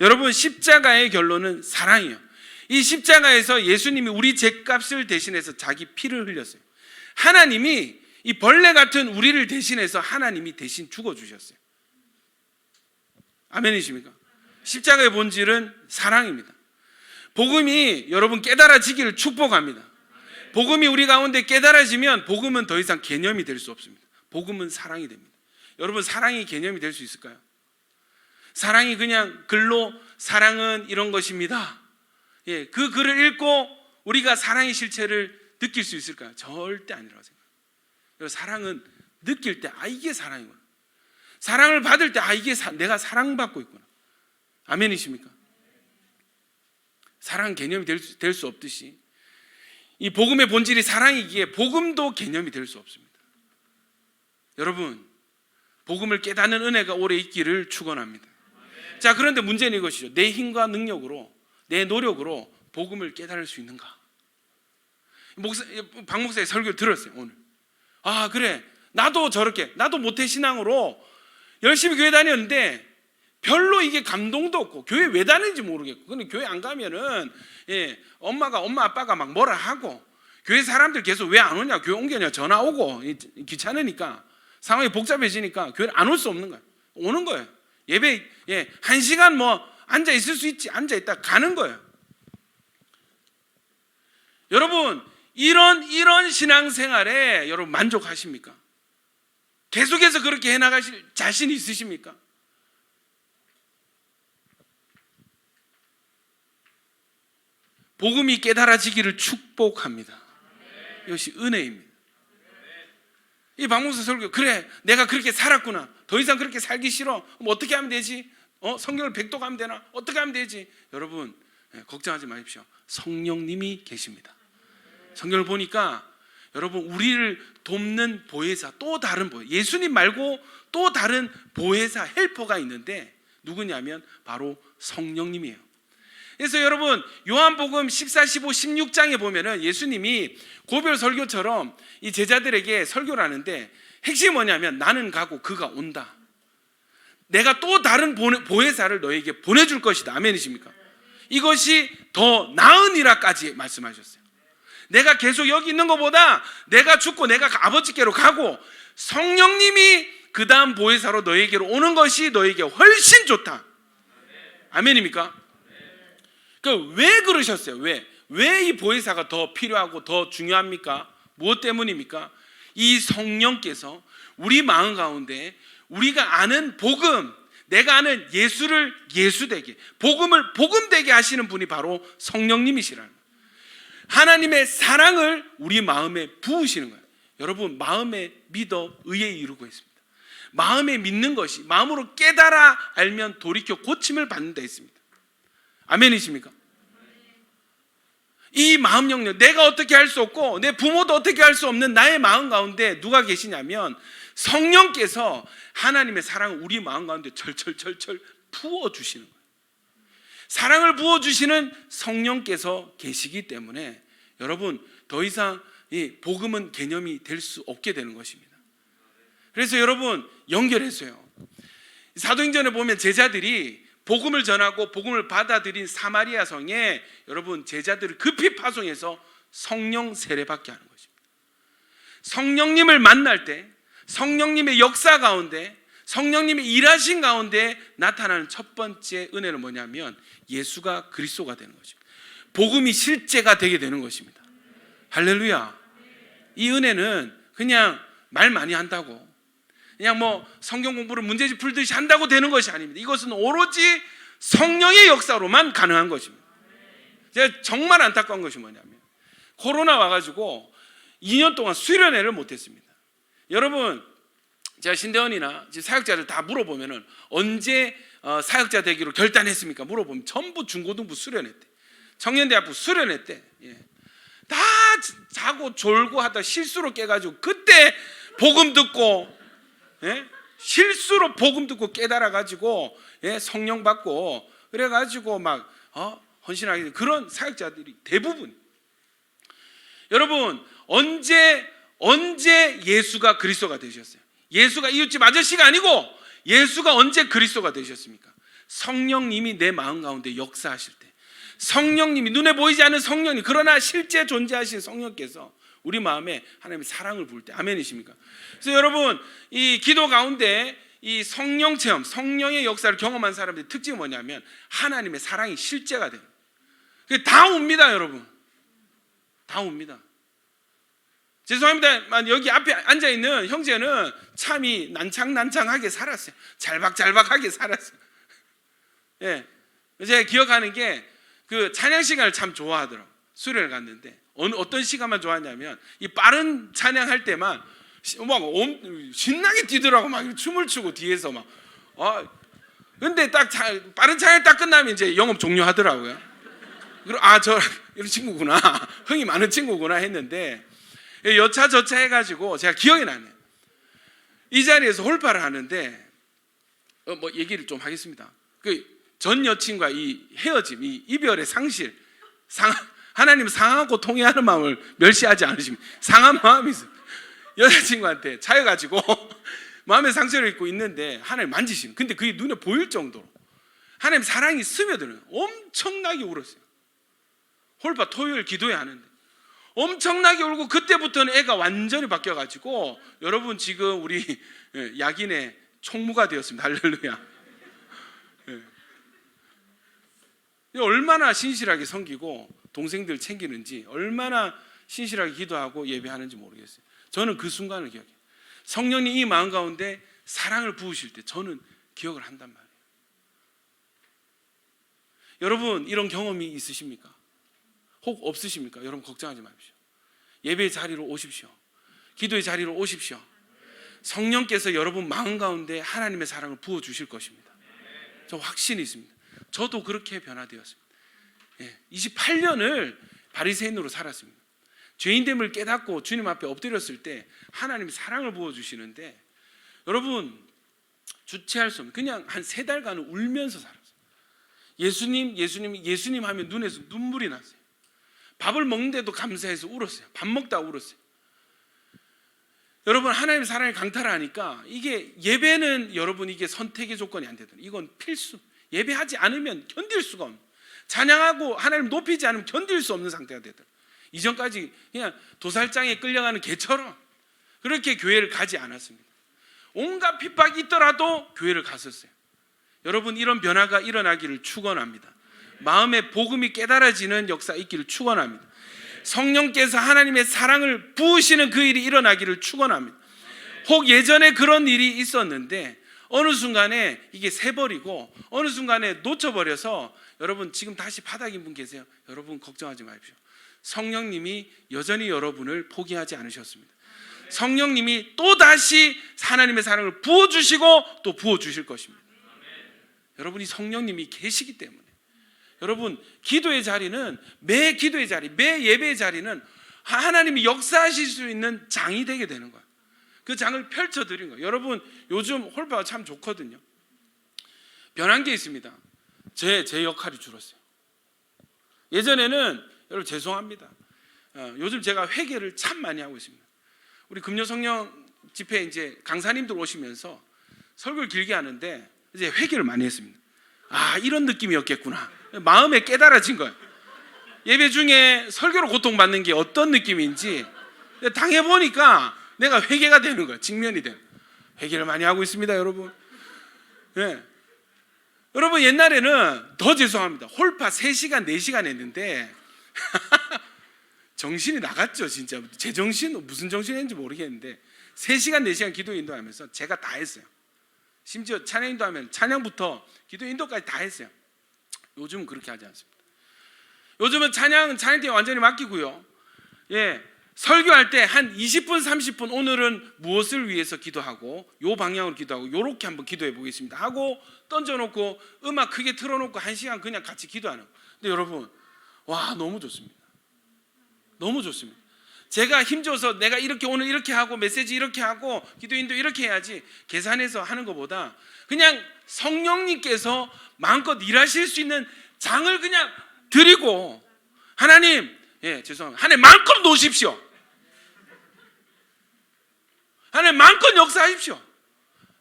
여러분, 십자가의 결론은 사랑이에요. 이 십자가에서 예수님이 우리 죄값을 대신해서 자기 피를 흘렸어요. 하나님이 이 벌레 같은 우리를 대신해서 하나님이 대신 죽어주셨어요. 아멘이십니까? 십자가의 본질은 사랑입니다. 복음이 여러분 깨달아지기를 축복합니다. 복음이 우리 가운데 깨달아지면 복음은 더 이상 개념이 될 수 없습니다. 복음은 사랑이 됩니다. 여러분, 사랑이 개념이 될 수 있을까요? 사랑이 그냥 글로 사랑은 이런 것입니다. 예, 그 글을 읽고 우리가 사랑의 실체를 느낄 수 있을까요? 절대 아니라고 생각해요. 사랑은 느낄 때 이게 사랑이구나. 사랑을 받을 때 이게 내가 사랑받고 있구나. 아멘이십니까? 사랑 개념이 될 수 없듯이 이 복음의 본질이 사랑이기에 복음도 개념이 될 수 없습니다. 여러분, 복음을 깨닫는 은혜가 오래 있기를 축원합니다. 자, 그런데 문제는 이것이죠. 내 힘과 능력으로, 내 노력으로 복음을 깨달을 수 있는가? 박 목사의 설교를 들었어요, 오늘. 그래, 나도 모태신앙으로 열심히 교회 다녔는데 별로 이게 감동도 없고 교회 왜 다니는지 모르겠고, 근데 교회 안 가면은 엄마 아빠가 막 뭐라 하고, 교회 사람들 계속 왜 안 오냐, 교회 옮겨냐 전화 오고, 귀찮으니까 상황이 복잡해지니까 교회를 안 올 수 없는 거예요. 오는 거예요. 예배 1시간 앉아 있을 수 있지, 앉아 있다 가는 거예요. 여러분, 이런 신앙생활에 여러분 만족하십니까? 계속해서 그렇게 해나가실 자신이 있으십니까? 복음이 깨달아지기를 축복합니다. 이것이 은혜입니다. 이 박목사 설교, 그래 내가 그렇게 살았구나, 더 이상 그렇게 살기 싫어, 어떻게 하면 되지? 성경을 100도 가면 되나? 어떻게 하면 되지? 여러분, 걱정하지 마십시오. 성령님이 계십니다. 성경을 보니까 여러분, 우리를 돕는 보혜사, 또 다른 예수님 말고 또 다른 보혜사, 헬퍼가 있는데 누구냐면 바로 성령님이에요. 그래서 여러분, 요한복음 14, 15, 16장에 보면은 예수님이 고별 설교처럼 이 제자들에게 설교를 하는데 핵심이 뭐냐면 나는 가고 그가 온다. 내가 또 다른 보혜사를 너에게 보내줄 것이다. 아멘이십니까? 이것이 더 나으니라까지 말씀하셨어요. 내가 계속 여기 있는 것보다 내가 죽고 내가 아버지께로 가고 성령님이 그 다음 보혜사로 너에게로 오는 것이 너에게 훨씬 좋다. 아멘입니까? 왜 그러셨어요? 왜 이 보혜사가 더 필요하고 더 중요합니까? 무엇 때문입니까? 이 성령께서 우리 마음 가운데 우리가 아는 복음, 내가 아는 예수를 예수되게, 복음을 복음되게 하시는 분이 바로 성령님이시라는 거예요. 하나님의 사랑을 우리 마음에 부으시는 거예요. 여러분, 마음에 믿어 의에 이루고 있습니다. 마음에 믿는 것이, 마음으로 깨달아 알면 돌이켜 고침을 받는 데 있습니다. 아멘이십니까? 이 마음 영역, 내가 어떻게 할 수 없고 내 부모도 어떻게 할 수 없는 나의 마음 가운데 누가 계시냐면 성령께서 하나님의 사랑을 우리 마음 가운데 철철철철 부어주시는 거예요. 사랑을 부어주시는 성령께서 계시기 때문에 여러분, 더 이상 이 복음은 개념이 될 수 없게 되는 것입니다. 그래서 여러분, 연결해서요, 사도행전에 보면 제자들이 복음을 전하고 복음을 받아들인 사마리아 성에 여러분, 제자들을 급히 파송해서 성령 세례받게 하는 것입니다. 성령님을 만날 때, 성령님의 역사 가운데, 성령님의 일하신 가운데 나타나는 첫 번째 은혜는 뭐냐면 예수가 그리스도가 되는 것입니다. 복음이 실제가 되게 되는 것입니다. 할렐루야. 이 은혜는 그냥 말 많이 한다고, 그냥 뭐 성경 공부를 문제집 풀듯이 한다고 되는 것이 아닙니다. 이것은 오로지 성령의 역사로만 가능한 것입니다. 제가 정말 안타까운 것이 뭐냐면 코로나 와가지고 2년 동안 수련회를 못했습니다. 여러분, 제가 신대원이나 사역자들 다 물어보면은 언제 사역자 되기로 결단했습니까? 물어보면 전부 중고등부 수련회 때, 청년대학부 수련회 때, 다 자고 졸고 하다 실수로 깨가지고 그때 복음 듣고, 실수로 복음 듣고 깨달아가지고 성령 받고 그래가지고 막 헌신하게 된 그런 사역자들이 대부분. 여러분, 언제 예수가 그리스도가 되셨어요? 예수가 이웃집 아저씨가 아니고 예수가 언제 그리스도가 되셨습니까? 성령님이 내 마음 가운데 역사하실 때, 성령님이, 눈에 보이지 않는 성령님, 그러나 실제 존재하신 성령께서 우리 마음에 하나님의 사랑을 부을 때, 아멘이십니까? 그래서 여러분, 이 기도 가운데 이 성령 체험, 성령의 역사를 경험한 사람들의 특징이 뭐냐면 하나님의 사랑이 실제가 돼요. 다 옵니다, 여러분. 다 옵니다. 죄송합니다만 여기 앞에 앉아있는 형제는 참이 난창난창하게 살았어요. 잘박잘박하게 살았어요. 제가 기억하는 게 그 찬양 시간을 참 좋아하더라고요. 수련을 갔는데 어떤 시간만 좋아하냐면 이 빠른 찬양할 때만 막 신나게 뛰더라고. 막 춤을 추고 뒤에서 막. 근데 딱 빠른 찬양 딱 끝나면 이제 영업 종료하더라고요. 그리고 저 이런 친구구나, 흥이 많은 친구구나 했는데 여차저차 해가지고 제가 기억이 나네요. 이 자리에서 홀파를 하는데 뭐 얘기를 좀 하겠습니다. 그 전 여친과 이 헤어짐, 이 이별의 상실, 하나님 상하고 통회하는 마음을 멸시하지 않으십니다. 상한 마음이 있어요. 여자친구한테 차여가지고 마음의 상처를 입고 있는데 하나님 만지시는, 근데 그게 눈에 보일 정도로 하나님 사랑이 스며드는, 엄청나게 울었어요. 홀파 토요일 기도회 하는데 엄청나게 울고, 그때부터는 애가 완전히 바뀌어가지고 여러분, 지금 우리 약인의 총무가 되었습니다. 할렐루야. 얼마나 신실하게 섬기고 동생들 챙기는지, 얼마나 신실하게 기도하고 예배하는지 모르겠어요. 저는 그 순간을 기억해요. 성령님 이 마음 가운데 사랑을 부으실 때 저는 기억을 한단 말이에요. 여러분, 이런 경험이 있으십니까? 혹 없으십니까? 여러분, 걱정하지 마십시오. 예배의 자리로 오십시오. 기도의 자리로 오십시오. 성령께서 여러분 마음 가운데 하나님의 사랑을 부어주실 것입니다. 저 확신이 있습니다. 저도 그렇게 변화되었습니다. 28년을 바리새인으로 살았습니다. 죄인됨을 깨닫고 주님 앞에 엎드렸을 때 하나님이 사랑을 부어주시는데, 여러분, 주체할 수 없는, 그냥 한 3달간은 울면서 살았어요. 예수님 하면 눈에서 눈물이 났어요. 밥을 먹는데도 감사해서 울었어요. 밥 먹다 울었어요. 여러분, 하나님의 사랑을 강탈하니까 이게 예배는 여러분 이게 선택의 조건이 안 되더라고요. 이건 필수. 예배하지 않으면 견딜 수가 없는, 찬양하고 하나님 높이지 않으면 견딜 수 없는 상태가 되더라고요. 이전까지 그냥 도살장에 끌려가는 개처럼 그렇게 교회를 가지 않았습니다. 온갖 핍박이 있더라도 교회를 갔었어요. 여러분, 이런 변화가 일어나기를 축원합니다. 마음의 복음이 깨달아지는 역사 있기를 축원합니다. 성령께서 하나님의 사랑을 부으시는 그 일이 일어나기를 축원합니다. 혹 예전에 그런 일이 있었는데 어느 순간에 이게 새버리고 어느 순간에 놓쳐버려서 여러분 지금 다시 바닥인 분 계세요. 여러분 걱정하지 마십시오. 성령님이 여전히 여러분을 포기하지 않으셨습니다. 성령님이 또다시 하나님의 사랑을 부어주시고 또 부어주실 것입니다. 여러분이 성령님이 계시기 때문에 여러분 기도의 자리는 매 기도의 자리, 매 예배의 자리는 하나님이 역사하실 수 있는 장이 되게 되는 거예요. 그 장을 펼쳐드린 거예요. 여러분 요즘 홀파가 참 좋거든요. 변한 게 있습니다. 제 역할이 줄었어요. 예전에는 여러분 죄송합니다. 요즘 제가 회개를 참 많이 하고 있습니다. 우리 금요 성령 집회 이제 강사님들 오시면서 설교를 길게 하는데 이제 회개를 많이 했습니다. 아, 이런 느낌이었겠구나. 마음에 깨달아진 거예요. 예배 중에 설교로 고통받는 게 어떤 느낌인지 당해보니까 내가 회개가 되는 거예요. 직면이 돼요. 회개를 많이 하고 있습니다, 여러분. 네. 여러분 옛날에는 더 죄송합니다. 홀파 3시간, 4시간 했는데 정신이 나갔죠, 진짜. 제 정신, 무슨 정신인지 모르겠는데 3시간, 4시간 기도 인도하면서 제가 다 했어요. 심지어 찬양 인도하면 찬양부터 기도 인도까지 다 했어요. 요즘은 그렇게 하지 않습니다. 요즘은 찬양팀에 완전히 맡기고요. 예, 설교할 때 한 20분, 30분 오늘은 무엇을 위해서 기도하고 요 방향으로 기도하고 요렇게 한번 기도해 보겠습니다 하고 던져놓고 음악 크게 틀어놓고 1시간 그냥 같이 기도하는. 근데 여러분, 와, 너무 좋습니다. 너무 좋습니다. 제가 힘줘서 내가 이렇게 오늘 이렇게 하고 메시지 이렇게 하고 기도인도 이렇게 해야지 계산해서 하는 것보다 그냥 성령님께서 마음껏 일하실 수 있는 장을 그냥 드리고 하나님, 예, 죄송합니다. 하나님 마음껏 놓으십시오. 하나님 마음껏 역사하십시오.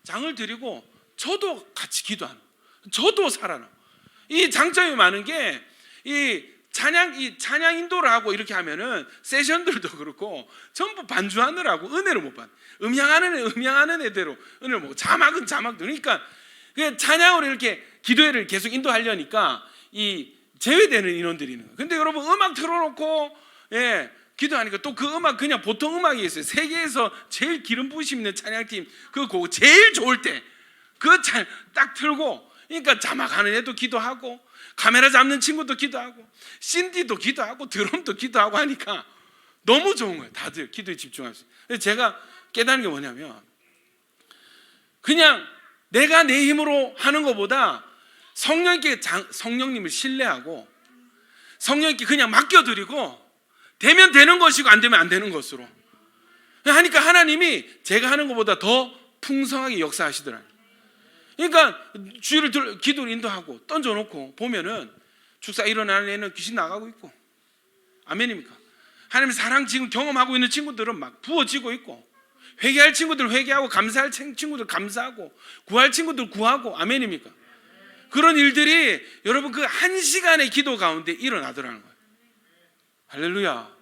장을 드리고 저도 같이 기도하는, 저도 살아나. 이 장점이 많은 게 이 찬양 인도를 하고 이렇게 하면은 세션들도 그렇고 전부 반주하느라고 은혜를 못 받아. 음향하는 애대로 은혜를 못. 자막은 자막도. 그러니까 찬양으로 이렇게 기도회를 계속 인도하려니까 이 제외되는 인원들이 있는 거예요. 근데 여러분 음악 틀어놓고 예, 기도하니까 또 그 음악 그냥 보통 음악이 있어요. 세계에서 제일 기름 부으심 있는 찬양팀 그거 제일 좋을 때 그 찬 딱 틀고 그러니까 자막하는 애도 기도하고 카메라 잡는 친구도 기도하고 신디도 기도하고 드럼도 기도하고 하니까 너무 좋은 거예요. 다들 기도에 집중할 수 있어요. 제가 깨달은 게 뭐냐면 그냥 내가 내 힘으로 하는 것보다 성령님을 신뢰하고 성령님께 그냥 맡겨드리고 되면 되는 것이고 안 되면 안 되는 것으로 하니까 하나님이 제가 하는 것보다 더 풍성하게 역사하시더라고요. 그러니까 주의를 기도를 인도하고 던져놓고 보면은 축사 일어나는 애는 귀신 나가고 있고, 아멘입니까? 하나님의 사랑 지금 경험하고 있는 친구들은 막 부어지고 있고, 회개할 친구들 회개하고, 감사할 친구들 감사하고, 구할 친구들 구하고, 아멘입니까? 그런 일들이 여러분 그 1시간의 기도 가운데 일어나더라는 거예요. 할렐루야.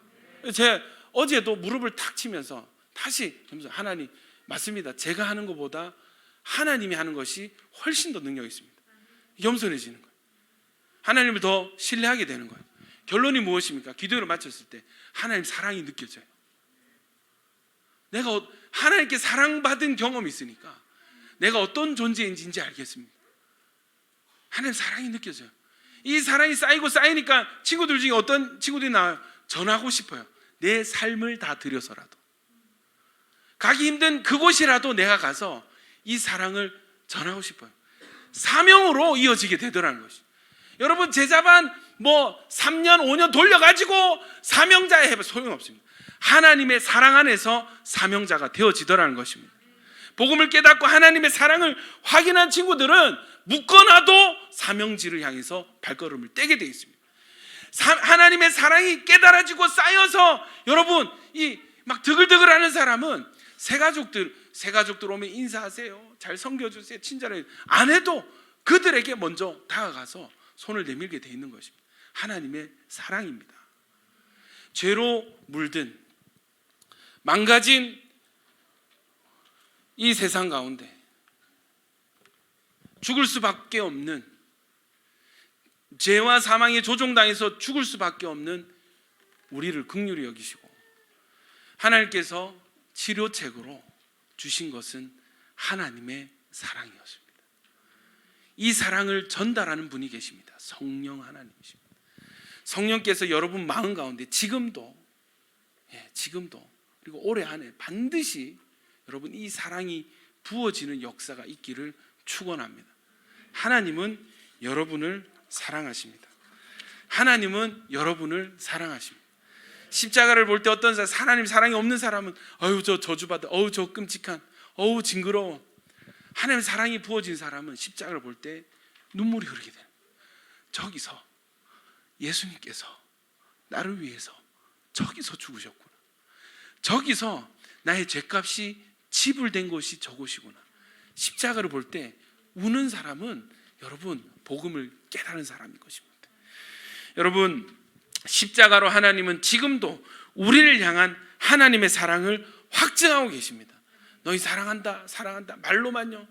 제가 어제도 무릎을 탁 치면서 다시 하나님, 맞습니다. 제가 하는 것보다 하나님이 하는 것이 훨씬 더 능력이 있습니다. 겸손해지는 거예요. 하나님을 더 신뢰하게 되는 거예요. 결론이 무엇입니까? 기도를 마쳤을 때 하나님 사랑이 느껴져요. 내가 하나님께 사랑받은 경험이 있으니까 내가 어떤 존재인지 알겠습니다. 하나님 사랑이 느껴져요. 이 사랑이 쌓이니까 친구들 중에 어떤 친구들이 나와요. 전하고 싶어요. 내 삶을 다 드려서라도 가기 힘든 그곳이라도 내가 가서 이 사랑을 전하고 싶어요. 사명으로 이어지게 되더라는 것이. 여러분 제자반 3년 5년 돌려가지고 사명자에 해봐 소용없습니다. 하나님의 사랑 안에서 사명자가 되어지더라는 것입니다. 복음을 깨닫고 하나님의 사랑을 확인한 친구들은 묻거나도 사명지를 향해서 발걸음을 떼게 되어 있습니다. 하나님의 사랑이 깨달아지고 쌓여서 여러분 이 막 드글드글하는 사람은 새 가족들 오면 인사하세요, 잘 섬겨주세요, 친절해 안 해도 그들에게 먼저 다가가서 손을 내밀게 돼 있는 것입니다. 하나님의 사랑입니다. 죄로 물든 망가진 이 세상 가운데 죽을 수밖에 없는, 죄와 사망에 조종당해서 죽을 수밖에 없는 우리를 긍휼히 여기시고 하나님께서 치료책으로 주신 것은 하나님의 사랑이었습니다. 이 사랑을 전달하는 분이 계십니다. 성령 하나님이십니다. 성령께서 여러분 마음 가운데 지금도 그리고 올해 안에 반드시 여러분 이 사랑이 부어지는 역사가 있기를 축원합니다. 하나님은 여러분을 사랑하십니다. 하나님은 여러분을 사랑하십니다. 십자가를 볼 때 어떤 사람, 하나님 사랑이 없는 사람은 어우 저 저주받아, 어우 저 끔찍한, 어우 징그러워. 하나님 사랑이 부어진 사람은 십자가를 볼 때 눈물이 흐르게 돼요. 저기서 예수님께서 나를 위해서 저기서 죽으셨구나. 저기서 나의 죄값이 지불된 곳이 저곳이구나. 십자가를 볼 때 우는 사람은 여러분 복음을 깨달은 사람인 것입니다. 여러분 십자가로 하나님은 지금도 우리를 향한 하나님의 사랑을 확증하고 계십니다. 너희 사랑한다 사랑한다 말로만요,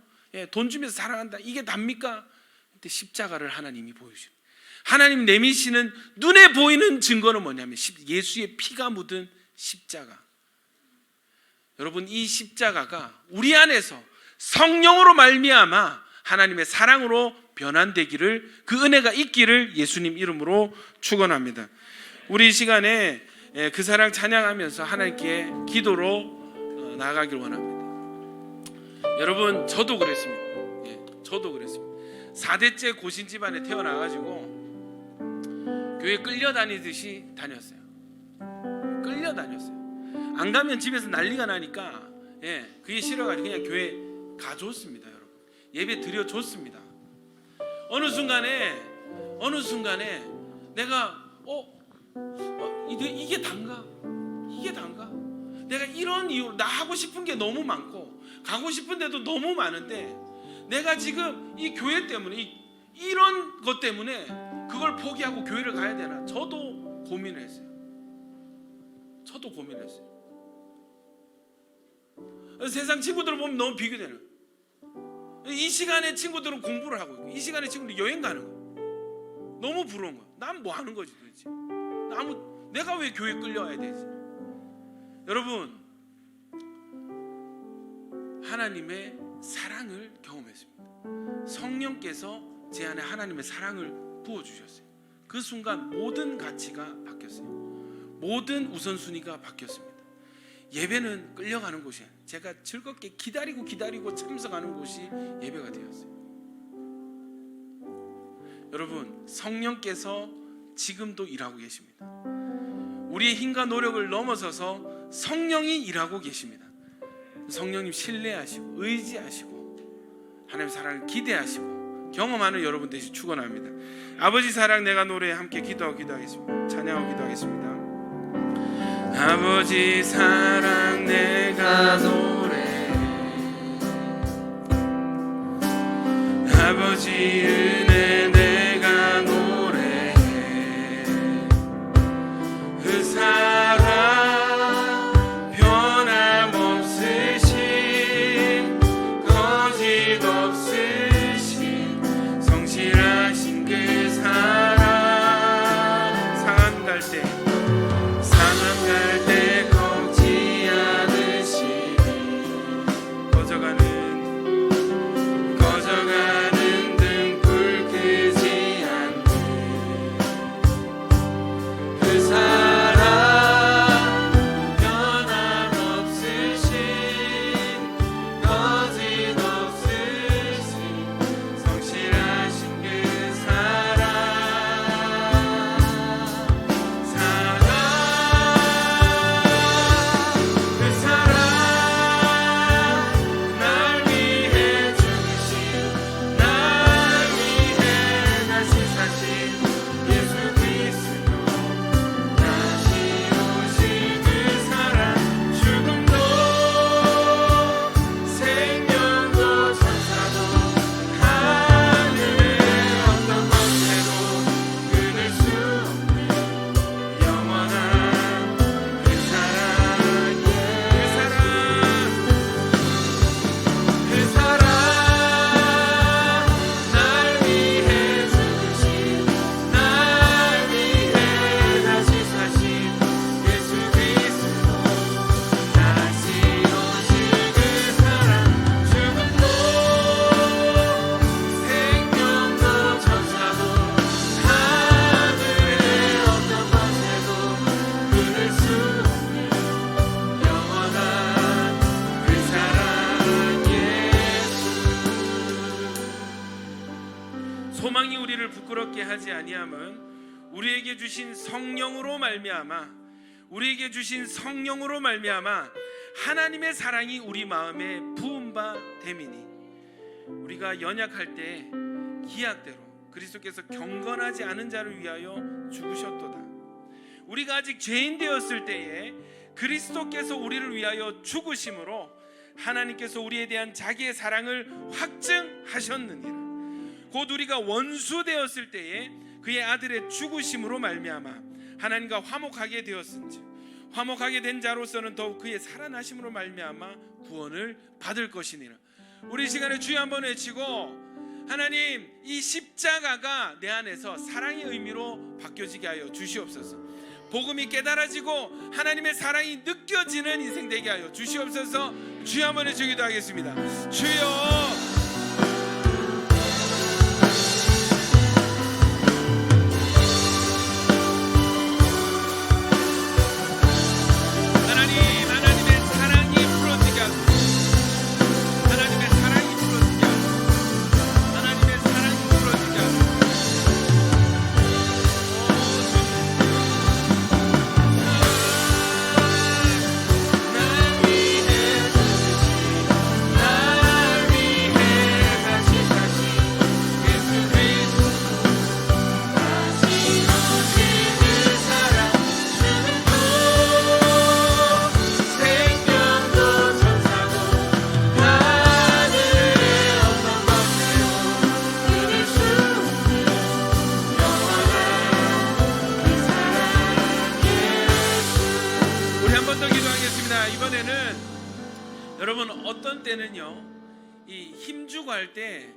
돈 주면서 사랑한다, 이게 답니까? 근데 십자가를 하나님이 보여주십니다. 하나님 내미시는 눈에 보이는 증거는 뭐냐면 예수의 피가 묻은 십자가. 여러분 이 십자가가 우리 안에서 성령으로 말미암아 하나님의 사랑으로 변환되기를, 그 은혜가 있기를 예수님 이름으로 축원합니다. 우리 이 시간에 그 사랑 찬양하면서 하나님께 기도로 나아가길 원합니다. 여러분 저도 그랬습니다. 저도 그랬습니다. 4대째 고신 집안에 태어나가지고 교회 끌려다니듯이 다녔어요. 끌려다녔어요. 안 가면 집에서 난리가 나니까 그게 싫어가지고 그냥 교회 가줬습니다. 여러분 예배 드려줬습니다. 어느 순간에 내가 이게 단가? 이게 단가? 내가 이런 이유로 나 하고 싶은 게 너무 많고 가고 싶은 데도 너무 많은데 내가 지금 이 교회 때문에 이런 것 때문에 그걸 포기하고 교회를 가야 되나? 저도 고민을 했어요. 세상 친구들을 보면 너무 비교되는. 이 시간에 친구들은 공부를 하고 있고 이 시간에 친구들은 여행 가는 거. 너무 부러운 거야. 난 뭐 하는 거지 도대체? 내가 왜 교회 끌려와야 되지? 여러분 하나님의 사랑을 경험했습니다. 성령께서 제 안에 하나님의 사랑을 부어주셨어요. 그 순간 모든 가치가 바뀌었어요. 모든 우선순위가 바뀌었습니다. 예배는 끌려가는 곳이 아니에요. 제가 즐겁게 기다리고 참석하는 곳이 예배가 되었어요. 여러분 성령께서 지금도 일하고 계십니다. 우리의 힘과 노력을 넘어서서 성령이 일하고 계십니다. 성령님 신뢰하시고 의지하시고 하나님의 사랑을 기대하시고 경험하는 여러분 되시 축원합니다. 아버지 사랑 내가 노래 함께 기도하겠습니다. 찬양하고 기도하겠습니다. 아버지 사랑 내가 노래, 아버지 은혜 내가 노래해. 그 사랑 변함없으신 거짓 없으신 성실하신 그 사랑. 상한 갈 때 걷지 않으시니 거저가는 등불 부끄럽게 하지 아니함은 우리에게 주신 성령으로 말미암아 하나님의 사랑이 우리 마음에 부은 바 됨이니 우리가 연약할 때 기약대로 그리스도께서 경건하지 않은 자를 위하여 죽으셨도다. 우리가 아직 죄인 되었을 때에 그리스도께서 우리를 위하여 죽으심으로 하나님께서 우리에 대한 자기의 사랑을 확증하셨느니라. 곧 우리가 원수 되었을 때에 그의 아들의 죽으심으로 말미암아 하나님과 화목하게 되었은지 화목하게 된 자로서는 더욱 그의 살아나심으로 말미암아 구원을 받을 것이니라. 우리 이 시간에 주여 한번 외치고 하나님, 이 십자가가 내 안에서 사랑의 의미로 바뀌어지게 하여 주시옵소서. 복음이 깨달아지고 하나님의 사랑이 느껴지는 인생 되게 하여 주시옵소서. 주여 한번 외치기도 하겠습니다. 주여, 여러분, 어떤 때는요, 이 힘주고 할 때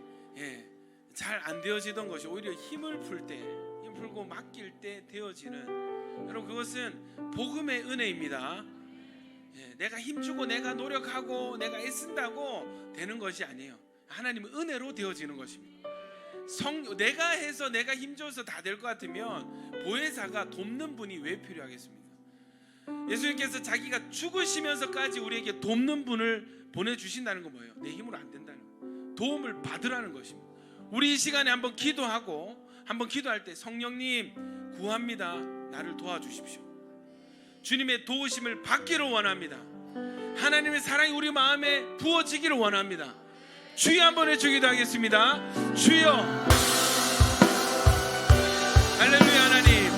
잘 안 되어지던 것이 오히려 힘을 풀 때, 힘 풀고 맡길 때 되어지는, 여러분 그것은 복음의 은혜입니다. 내가 힘주고 내가 노력하고 내가 애쓴다고 되는 것이 아니에요. 하나님은 은혜로 되어지는 것입니다. 내가 해서 내가 힘줘서 다 될 것 같으면 보혜사가 돕는 분이 왜 필요하겠습니까? 예수님께서 자기가 죽으시면서까지 우리에게 돕는 분을 보내주신다는 건 뭐예요? 내 힘으로 안 된다는 거예요. 도움을 받으라는 것입니다. 우리 이 시간에 한번 기도하고, 한번 기도할 때 성령님 구합니다. 나를 도와주십시오. 주님의 도우심을 받기를 원합니다. 하나님의 사랑이 우리 마음에 부어지기를 원합니다. 주여 한번 해주기도 하겠습니다. 주여, 할렐루야. 하나님,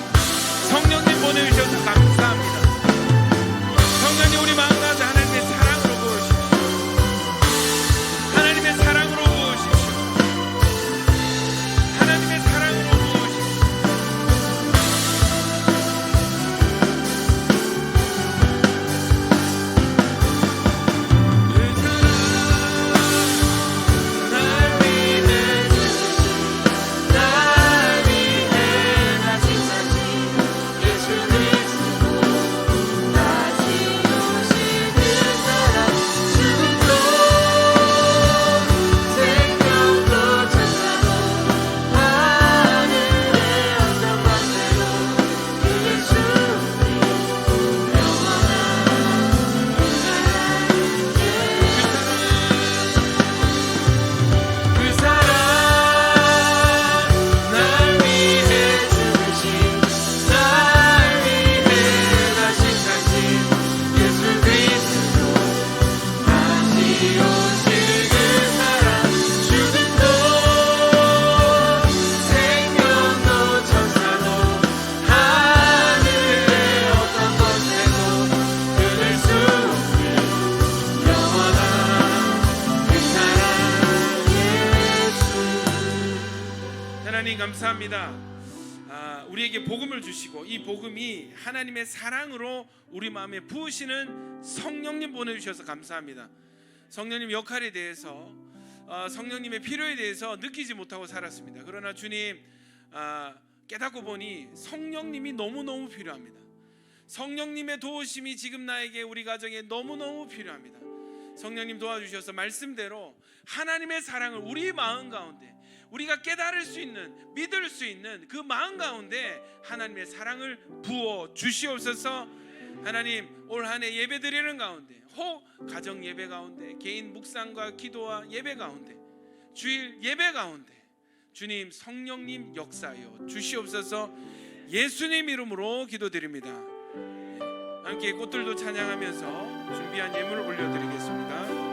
성령님 보내주셔서 감사합니다. 성령님 우리 마음 가운데 하나님의 사랑으로 부으십시오. 하나님의 사랑으로 부으십시오. 하나님의 사랑으로 부으십시오. 감사합니다. 우리에게 복음을 주시고 이 복음이 하나님의 사랑으로 우리 마음에 부으시는 성령님 보내주셔서 감사합니다. 성령님 역할에 대해서, 성령님의 필요에 대해서 느끼지 못하고 살았습니다. 그러나 주님, 깨닫고 보니 성령님이 너무너무 필요합니다. 성령님의 도우심이 지금 나에게, 우리 가정에 너무너무 필요합니다. 성령님 도와주셔서 말씀대로 하나님의 사랑을 우리 마음 가운데, 우리가 깨달을 수 있는, 믿을 수 있는 그 마음 가운데 하나님의 사랑을 부어 주시옵소서. 하나님, 올 한 해 예배 드리는 가운데, 혹 가정 예배 가운데, 개인 묵상과 기도와 예배 가운데, 주일 예배 가운데 주님, 성령님 역사하여 주시옵소서. 예수님 이름으로 기도드립니다. 함께 꽃들도 찬양하면서 준비한 예물을 올려드리겠습니다.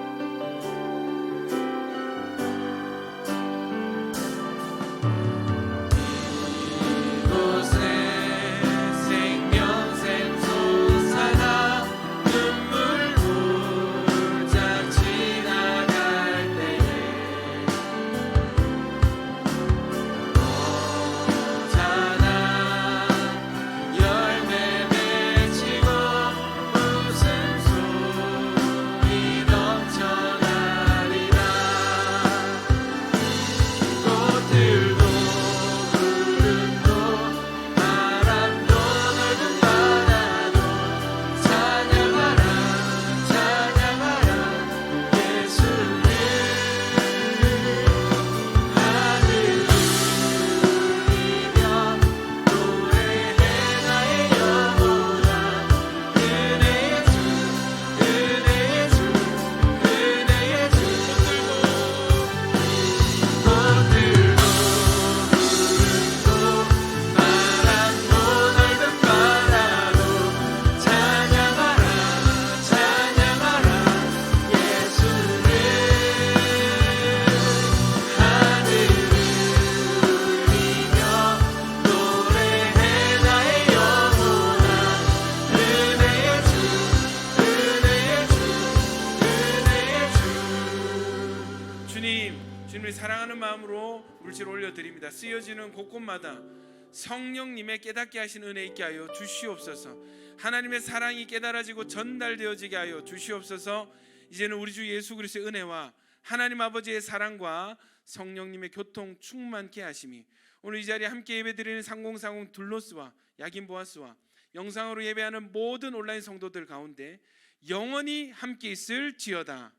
주님을 사랑하는 마음으로 물질 올려드립니다. 쓰여지는 곳곳마다 성령님의 깨닫게 하신 은혜 있게 하여 주시옵소서. 하나님의 사랑이 깨달아지고 전달되어지게 하여 주시옵소서. 이제는 우리 주 예수 그리스도의 은혜와 하나님 아버지의 사랑과 성령님의 교통 충만케 하심이 오늘 이 자리에 함께 예배드리는 3040 둘로스와 야긴 보아스와 영상으로 예배하는 모든 온라인 성도들 가운데 영원히 함께 있을지어다.